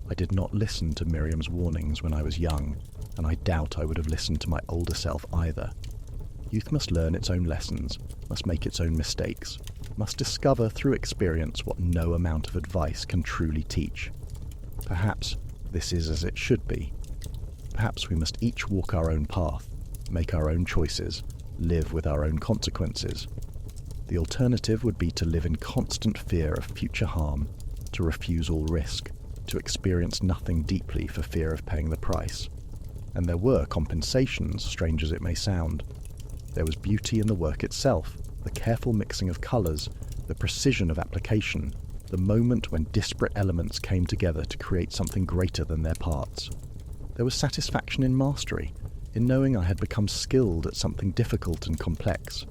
I did not listen to Miriam's warnings when I was young, and I doubt I would have listened to my older self either. Youth must learn its own lessons, must make its own mistakes, must discover through experience what no amount of advice can truly teach. Perhaps this is as it should be. Perhaps we must each walk our own path, make our own choices, live with our own consequences. The alternative would be to live in constant fear of future harm, to refuse all risk, to experience nothing deeply for fear of paying the price. And there were compensations, strange as it may sound. There was beauty in the work itself, the careful mixing of colours, the precision of application, the moment when disparate elements came together to create something greater than their parts. There was satisfaction in mastery, in knowing I had become skilled at something difficult and complex.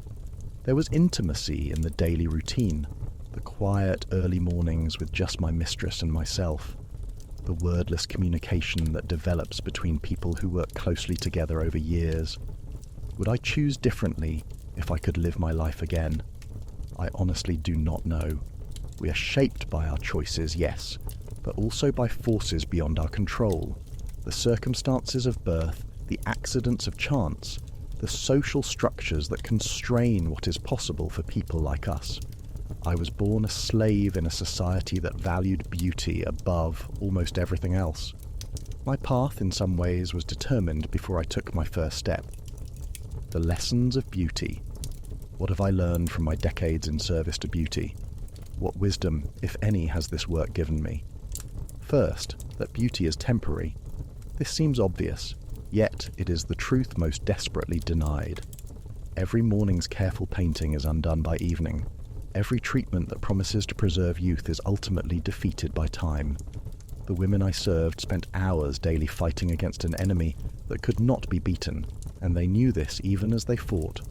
There was intimacy in the daily routine, the quiet early mornings with just my mistress and myself, the wordless communication that develops between people who work closely together over years. Would I choose differently if I could live my life again? I honestly do not know. We are shaped by our choices, yes, but also by forces beyond our control. The circumstances of birth, the accidents of chance, the social structures that constrain what is possible for people like us. I was born a slave in a society that valued beauty above almost everything else. My path in some ways was determined before I took my first step. The lessons of beauty. What have I learned from my decades in service to beauty? What wisdom, if any, has this work given me? First, that beauty is temporary. This seems obvious, yet it is the truth most desperately denied. Every morning's careful painting is undone by evening. Every treatment that promises to preserve youth is ultimately defeated by time. The women I served spent hours daily fighting against an enemy that could not be beaten, and they knew this even as they fought.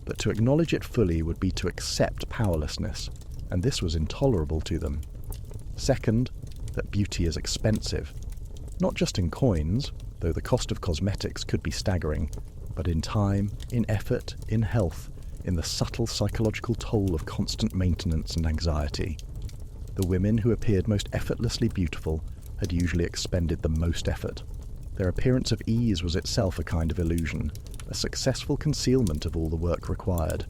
But to acknowledge it fully would be to accept powerlessness, and this was intolerable to them. Second, that beauty is expensive. Not just in coins, though the cost of cosmetics could be staggering, but in time, in effort, in health, in the subtle psychological toll of constant maintenance and anxiety. The women who appeared most effortlessly beautiful had usually expended the most effort. Their appearance of ease was itself a kind of illusion, a successful concealment of all the work required.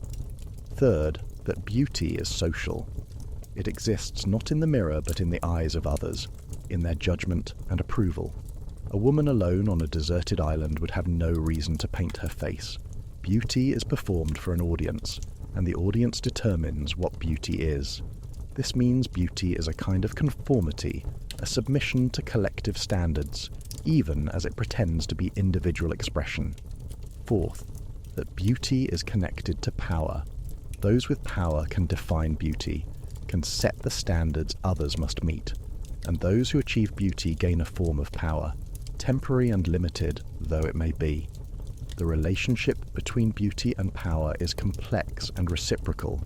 Third, that beauty is social. It exists not in the mirror but in the eyes of others, in their judgment and approval. A woman alone on a deserted island would have no reason to paint her face. Beauty is performed for an audience, and the audience determines what beauty is. This means beauty is a kind of conformity, a submission to collective standards, even as it pretends to be individual expression. Fourth, that beauty is connected to power. Those with power can define beauty, can set the standards others must meet, and those who achieve beauty gain a form of power, temporary and limited though it may be. The relationship between beauty and power is complex and reciprocal,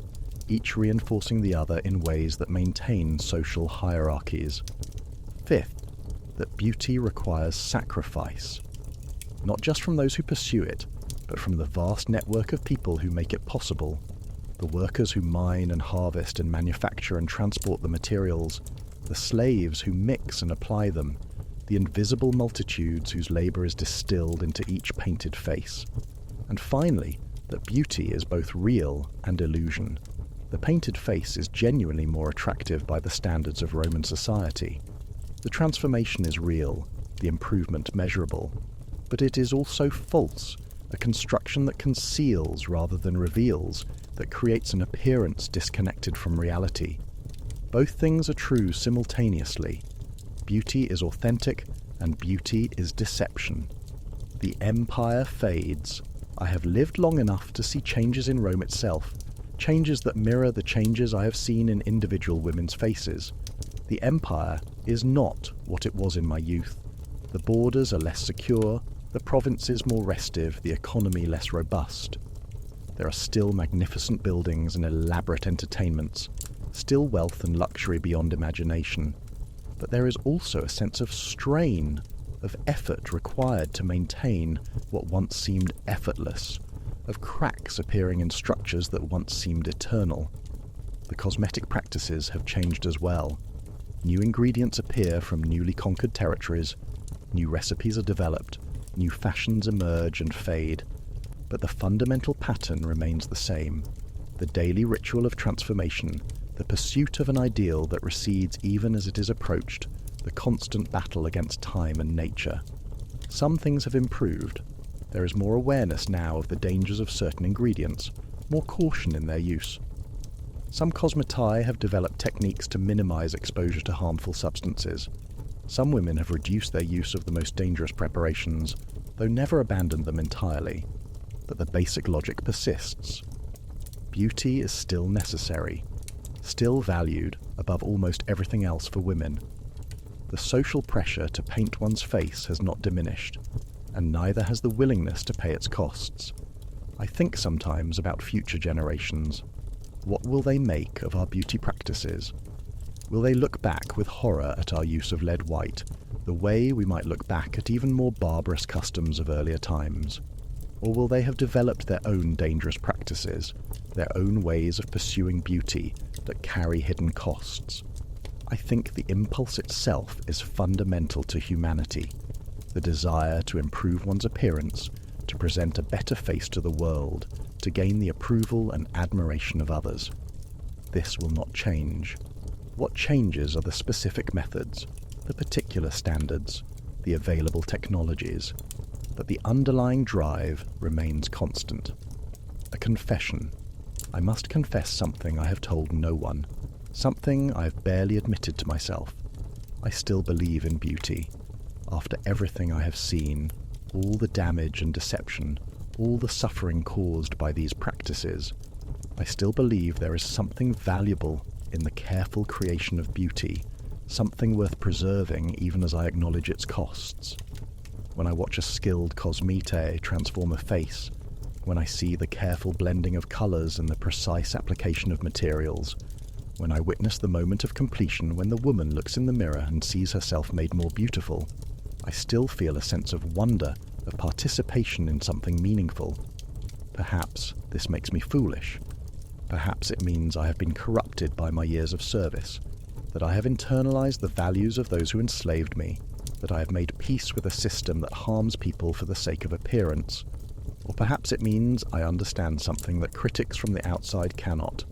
each reinforcing the other in ways that maintain social hierarchies. Fifth, that beauty requires sacrifice, not just from those who pursue it, but from the vast network of people who make it possible, the workers who mine and harvest and manufacture and transport the materials, the slaves who mix and apply them, the invisible multitudes whose labour is distilled into each painted face. And finally, that beauty is both real and illusion. The painted face is genuinely more attractive by the standards of Roman society. The transformation is real, the improvement measurable, but it is also false, a construction that conceals rather than reveals, that creates an appearance disconnected from reality. Both things are true simultaneously. Beauty is authentic, and beauty is deception. The empire fades. I have lived long enough to see changes in Rome itself, changes that mirror the changes I have seen in individual women's faces. The empire is not what it was in my youth. The borders are less secure, the provinces more restive, the economy less robust. There are still magnificent buildings and elaborate entertainments, still wealth and luxury beyond imagination. But there is also a sense of strain, of effort required to maintain what once seemed effortless, of cracks appearing in structures that once seemed eternal. The cosmetic practices have changed as well. New ingredients appear from newly conquered territories, new recipes are developed, new fashions emerge and fade, but the fundamental pattern remains the same, the daily ritual of transformation, the pursuit of an ideal that recedes even as it is approached, the constant battle against time and nature. Some things have improved. There is more awareness now of the dangers of certain ingredients, more caution in their use. Some cosmetics have developed techniques to minimize exposure to harmful substances. Some women have reduced their use of the most dangerous preparations, though never abandoned them entirely. But the basic logic persists. Beauty is still necessary, still valued above almost everything else for women. The social pressure to paint one's face has not diminished, and neither has the willingness to pay its costs. I think sometimes about future generations. What will they make of our beauty practices? Will they look back with horror at our use of lead white, the way we might look back at even more barbarous customs of earlier times? Or will they have developed their own dangerous practices, their own ways of pursuing beauty that carry hidden costs? I think the impulse itself is fundamental to humanity, the desire to improve one's appearance, to present a better face to the world, to gain the approval and admiration of others. This will not change. What changes are the specific methods, the particular standards, the available technologies, but the underlying drive remains constant. A confession. I must confess something I have told no one, something I have barely admitted to myself. I still believe in beauty. After everything I have seen, all the damage and deception, all the suffering caused by these practices, I still believe there is something valuable in the careful creation of beauty, something worth preserving even as I acknowledge its costs. When I watch a skilled cosmete transform a face, when I see the careful blending of colours and the precise application of materials, when I witness the moment of completion when the woman looks in the mirror and sees herself made more beautiful, I still feel a sense of wonder, of participation in something meaningful. Perhaps this makes me foolish. Perhaps it means I have been corrupted by my years of service, that I have internalized the values of those who enslaved me, that I have made peace with a system that harms people for the sake of appearance. Or perhaps it means I understand something that critics from the outside cannot,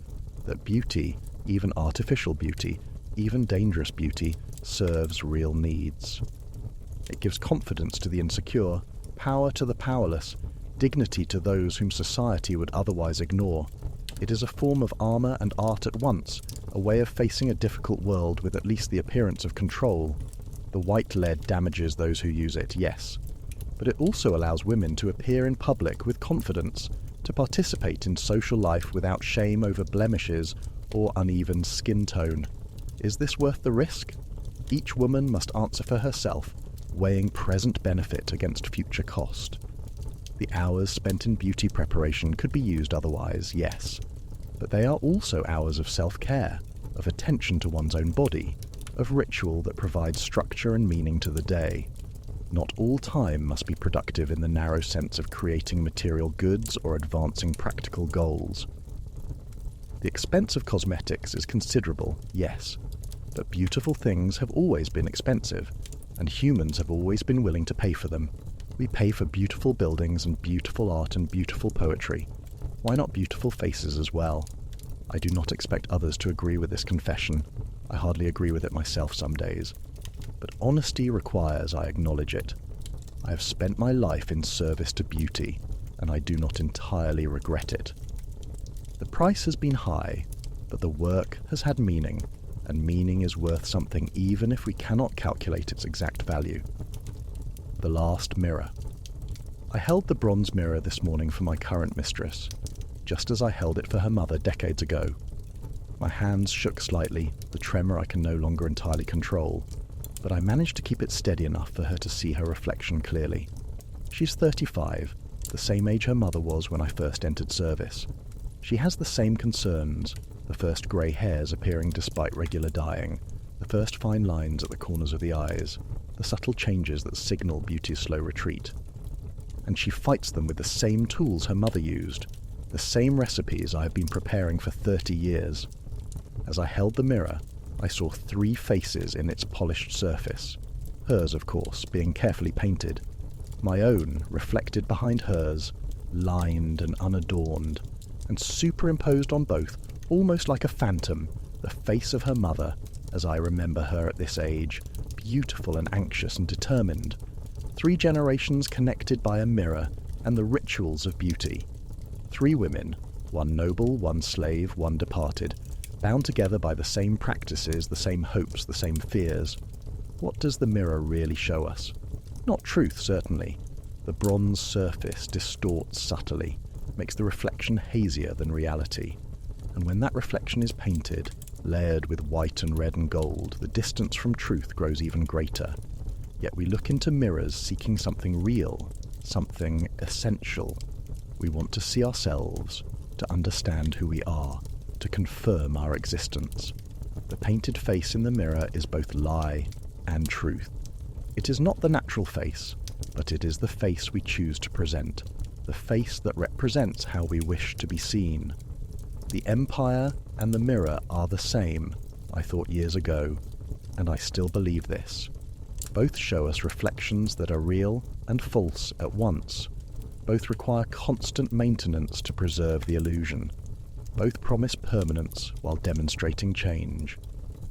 that beauty, even artificial beauty, even dangerous beauty, serves real needs. It gives confidence to the insecure, power to the powerless, dignity to those whom society would otherwise ignore. It is a form of armor and art at once, a way of facing a difficult world with at least the appearance of control. The white lead damages those who use it, yes, but it also allows women to appear in public with confidence, to participate in social life without shame over blemishes or uneven skin tone. Is this worth the risk? Each woman must answer for herself, weighing present benefit against future cost. The hours spent in beauty preparation could be used otherwise, yes, but they are also hours of self-care, of attention to one's own body, of ritual that provides structure and meaning to the day. Not all time must be productive in the narrow sense of creating material goods or advancing practical goals. The expense of cosmetics is considerable, yes, but beautiful things have always been expensive, and humans have always been willing to pay for them. We pay for beautiful buildings and beautiful art and beautiful poetry. Why not beautiful faces as well? I do not expect others to agree with this confession. I hardly agree with it myself some days. But honesty requires I acknowledge it. I have spent my life in service to beauty, and I do not entirely regret it. The price has been high, but the work has had meaning, and meaning is worth something even if we cannot calculate its exact value. The last mirror. I held the bronze mirror this morning for my current mistress, just as I held it for her mother decades ago. My hands shook slightly, the tremor I can no longer entirely control, but I managed to keep it steady enough for her to see her reflection clearly. She's 35, the same age her mother was when I first entered service. She has the same concerns, the first grey hairs appearing despite regular dyeing, the first fine lines at the corners of the eyes, the subtle changes that signal beauty's slow retreat. And she fights them with the same tools her mother used, the same recipes I have been preparing for 30 years. As I held the mirror, I saw 3 faces in its polished surface, hers, of course, being carefully painted, my own reflected behind hers, lined and unadorned, and superimposed on both, almost like a phantom, the face of her mother, as I remember her at this age, beautiful and anxious and determined. 3 generations connected by a mirror and the rituals of beauty. 3 women, one noble, one slave, one departed, bound together by the same practices, the same hopes, the same fears. What does the mirror really show us? Not truth, certainly. The bronze surface distorts subtly, makes the reflection hazier than reality. And when that reflection is painted, layered with white and red and gold, the distance from truth grows even greater. Yet we look into mirrors seeking something real, something essential. We want to see ourselves, to understand who we are, to confirm our existence. The painted face in the mirror is both lie and truth. It is not the natural face, but it is the face we choose to present, the face that represents how we wish to be seen. The empire and the mirror are the same, I thought years ago, and I still believe this. Both show us reflections that are real and false at once. Both require constant maintenance to preserve the illusion. Both promise permanence while demonstrating change.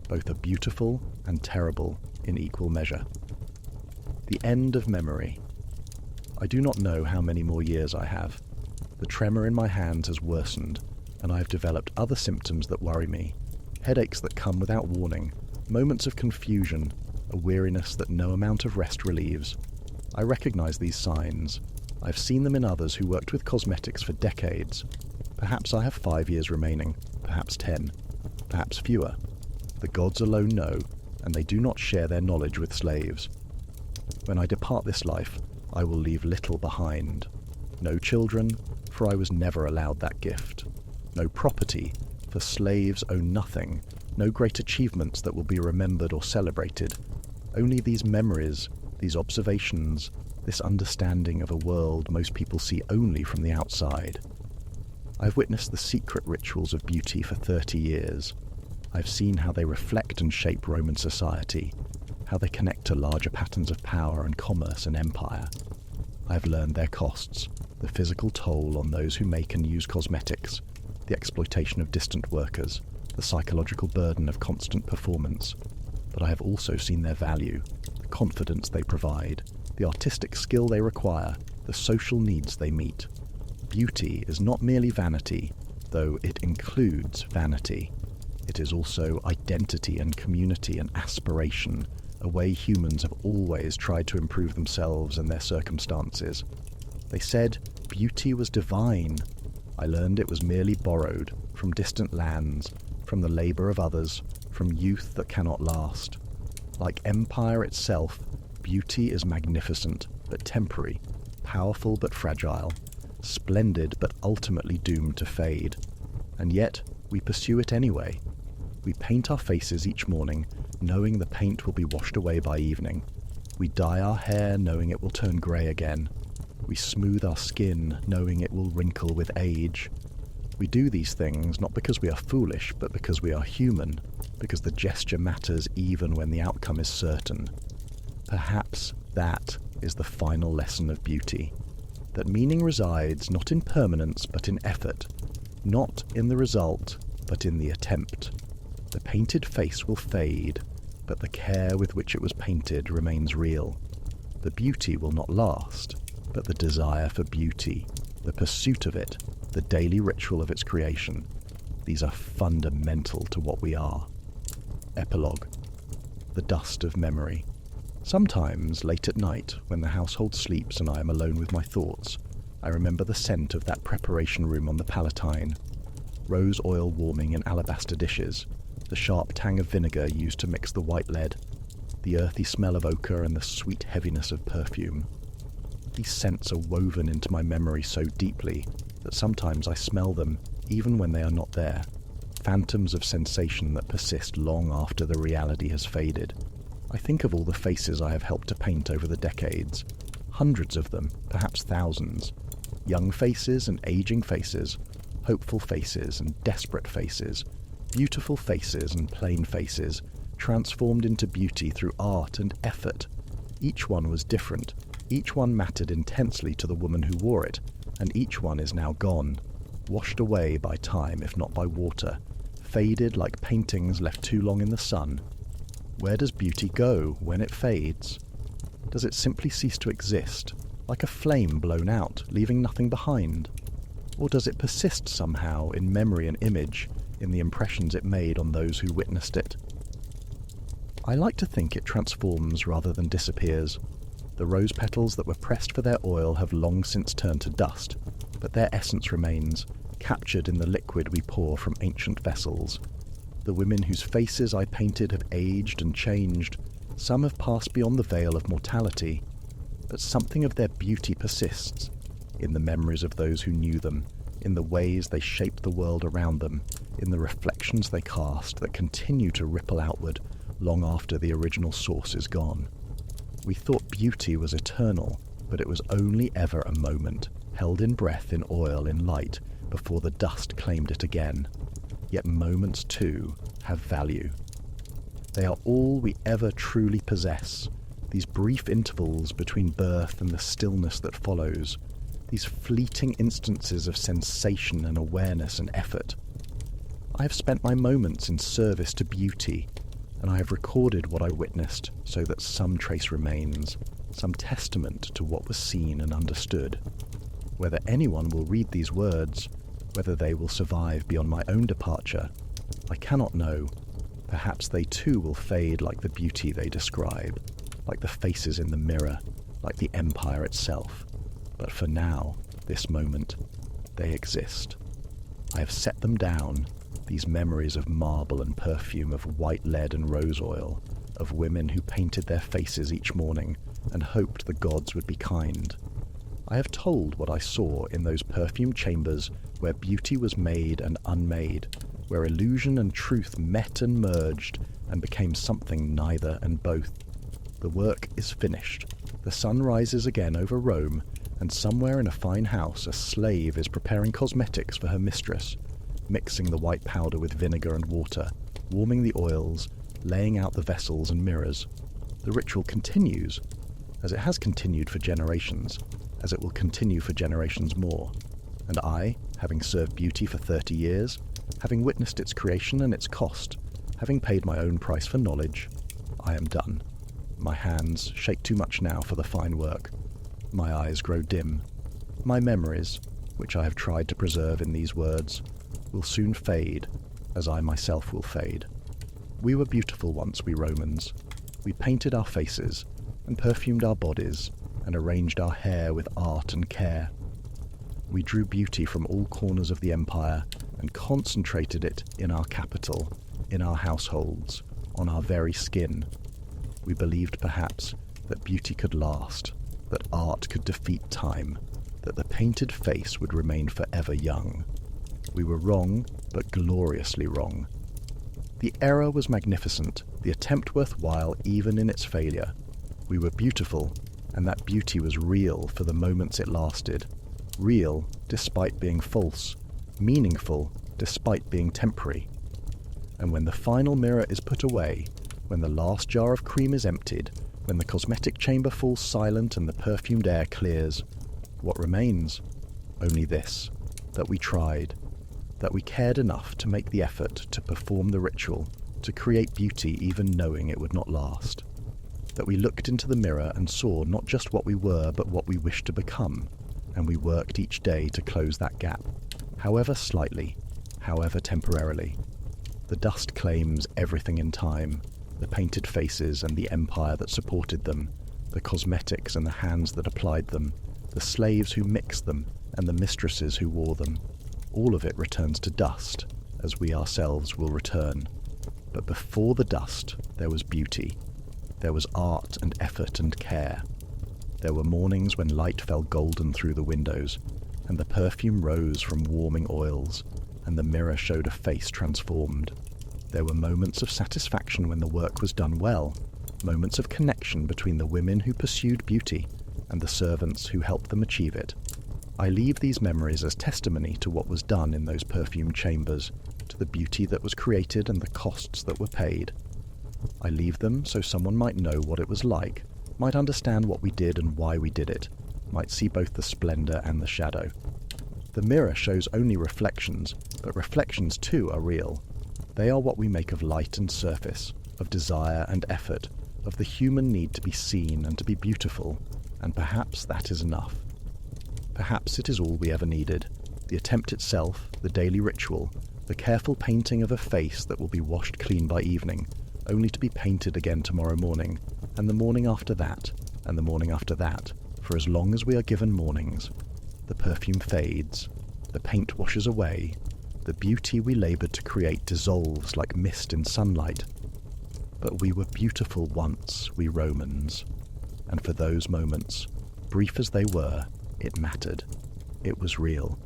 Both are beautiful and terrible in equal measure. The end of memory. I do not know how many more years I have. The tremor in my hands has worsened, and I have developed other symptoms that worry me. Headaches that come without warning, moments of confusion, a weariness that no amount of rest relieves. I recognize these signs. I've seen them in others who worked with cosmetics for decades. Perhaps I have 5 years remaining, perhaps 10, perhaps fewer. The gods alone know, and they do not share their knowledge with slaves. When I depart this life, I will leave little behind. No children, for I was never allowed that gift. No property, for slaves own nothing. No great achievements that will be remembered or celebrated. Only these memories, these observations, this understanding of a world most people see only from the outside. I've witnessed the secret rituals of beauty for 30 years. I've seen how they reflect and shape Roman society, how they connect to larger patterns of power and commerce and empire. I've learned their costs, the physical toll on those who make and use cosmetics, the exploitation of distant workers, the psychological burden of constant performance. But I have also seen their value, the confidence they provide, the artistic skill they require, the social needs they meet. Beauty is not merely vanity, though it includes vanity. It is also identity and community and aspiration, a way humans have always tried to improve themselves and their circumstances. They said beauty was divine. I learned it was merely borrowed from distant lands, from the labour of others, from youth that cannot last. Like empire itself, beauty is magnificent but temporary, powerful but fragile, splendid but ultimately doomed to fade. And yet, we pursue it anyway. We paint our faces each morning, knowing the paint will be washed away by evening. We dye our hair, knowing it will turn grey again. We smooth our skin, knowing it will wrinkle with age. We do these things not because we are foolish, but because we are human, because the gesture matters even when the outcome is certain. Perhaps that is the final lesson of beauty, that meaning resides not in permanence but in effort, not in the result but in the attempt. The painted face will fade, but the care with which it was painted remains real. The beauty will not last, but the desire for beauty, the pursuit of it, the daily ritual of its creation, these are fundamental to what we are. Epilogue. The dust of memory. Sometimes, late at night, when the household sleeps and I am alone with my thoughts, I remember the scent of that preparation room on the Palatine. Rose oil warming in alabaster dishes, the sharp tang of vinegar used to mix the white lead, the earthy smell of ochre and the sweet heaviness of perfume. These scents are woven into my memory so deeply that sometimes I smell them even when they are not there, phantoms of sensation that persist long after the reality has faded. I think of all the faces I have helped to paint over the decades, hundreds of them, perhaps thousands, young faces and aging faces, hopeful faces and desperate faces, beautiful faces and plain faces, transformed into beauty through art and effort. Each one was different, each one mattered intensely to the woman who wore it, and each one is now gone, washed away by time if not by water, faded like paintings left too long in the sun. Where does beauty go when it fades? Does it simply cease to exist, like a flame blown out, leaving nothing behind? Or does it persist somehow in memory and image, in the impressions it made on those who witnessed it? I like to think it transforms rather than disappears. The rose petals that were pressed for their oil have long since turned to dust, but their essence remains, captured in the liquid we pour from ancient vessels. The women whose faces I painted have aged and changed. Some have passed beyond the veil of mortality, but something of their beauty persists, in the memories of those who knew them, in the ways they shaped the world around them, in the reflections they cast that continue to ripple outward long after the original source is gone. We thought beauty was eternal, but it was only ever a moment, held in breath, in oil, in light, before the dust claimed it again. Yet moments, too, have value. They are all we ever truly possess, these brief intervals between birth and the stillness that follows, these fleeting instances of sensation and awareness and effort. I have spent my moments in service to beauty, and I have recorded what I witnessed so that some trace remains, some testament to what was seen and understood. Whether anyone will read these words, whether they will survive beyond my own departure, I cannot know. Perhaps they too will fade like the beauty they describe, like the faces in the mirror, like the empire itself. But for now, this moment, they exist. I have set them down, these memories of marble and perfume, of white lead and rose oil, of women who painted their faces each morning and hoped the gods would be kind. I have told what I saw in those perfumed chambers where beauty was made and unmade, where illusion and truth met and merged and became something neither and both. The work is finished. The sun rises again over Rome, and somewhere in a fine house a slave is preparing cosmetics for her mistress, mixing the white powder with vinegar and water, warming the oils, laying out the vessels and mirrors. The ritual continues, as it has continued for generations, as it will continue for generations more. And I, having served beauty for 30 years, having witnessed its creation and its cost, having paid my own price for knowledge, I am done. My hands shake too much now for the fine work. My eyes grow dim. My memories, which I have tried to preserve in these words, will soon fade, as I myself will fade. We were beautiful once, we Romans. We painted our faces, and perfumed our bodies, and arranged our hair with art and care. We drew beauty from all corners of the empire, and concentrated it in our capital, in our households, on our very skin. We believed, perhaps, that beauty could last, that art could defeat time, that the painted face would remain forever young. We were wrong, but gloriously wrong. The error was magnificent, the attempt worthwhile even in its failure. We were beautiful, and that beauty was real for the moments it lasted. Real despite being false, meaningful despite being temporary. And when the final mirror is put away, when the last jar of cream is emptied, when the cosmetic chamber falls silent and the perfumed air clears, what remains? Only this, that we tried, that we cared enough to make the effort to perform the ritual, to create beauty even knowing it would not last. That we looked into the mirror and saw not just what we were but what we wished to become, and we worked each day to close that gap, however slightly, however temporarily. The dust claims everything in time, the painted faces and the empire that supported them, the cosmetics and the hands that applied them, the slaves who mixed them and the mistresses who wore them. All of it returns to dust, as we ourselves will return. But before the dust, there was beauty. There was art and effort and care. There were mornings when light fell golden through the windows, and the perfume rose from warming oils, and the mirror showed a face transformed. There were moments of satisfaction when the work was done well, moments of connection between the women who pursued beauty and the servants who helped them achieve it. I leave these memories as testimony to what was done in those perfumed chambers, to the beauty that was created and the costs that were paid. I leave them so someone might know what it was like, might understand what we did and why we did it, might see both the splendor and the shadow. The mirror shows only reflections, but reflections too are real. They are what we make of light and surface, of desire and effort, of the human need to be seen and to be beautiful, and perhaps that is enough. Perhaps it is all we ever needed. The attempt itself, the daily ritual, the careful painting of a face that will be washed clean by evening, only to be painted again tomorrow morning, and the morning after that, and the morning after that, for as long as we are given mornings. The perfume fades, the paint washes away, the beauty we laboured to create dissolves like mist in sunlight. But we were beautiful once, we Romans, and for those moments, brief as they were, it mattered. It was real.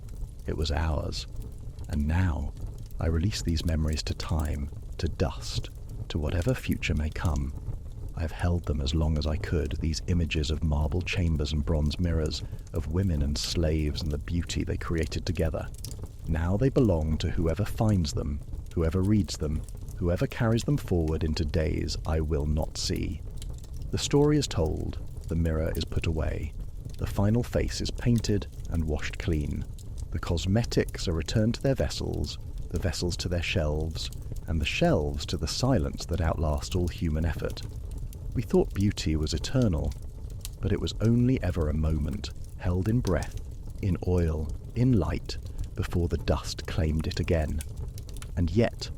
It was ours. And now, I release these memories to time, to dust, to whatever future may come. I have held them as long as I could, these images of marble chambers and bronze mirrors, of women and slaves and the beauty they created together. Now they belong to whoever finds them, whoever reads them, whoever carries them forward into days I will not see. The story is told, the mirror is put away, the final face is painted and washed clean. The cosmetics are returned to their vessels, the vessels to their shelves, and the shelves to the silence that outlasts all human effort. We thought beauty was eternal, but it was only ever a moment, held in breath, in oil, in light, before the dust claimed it again. And yet,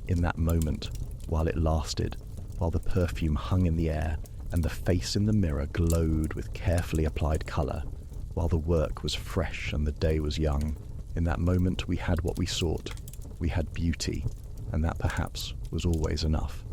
in that moment, while it lasted, while the perfume hung in the air, and the face in the mirror glowed with carefully applied colour, while the work was fresh and the day was young, in that moment we had what we sought. We had beauty, and that perhaps was always enough.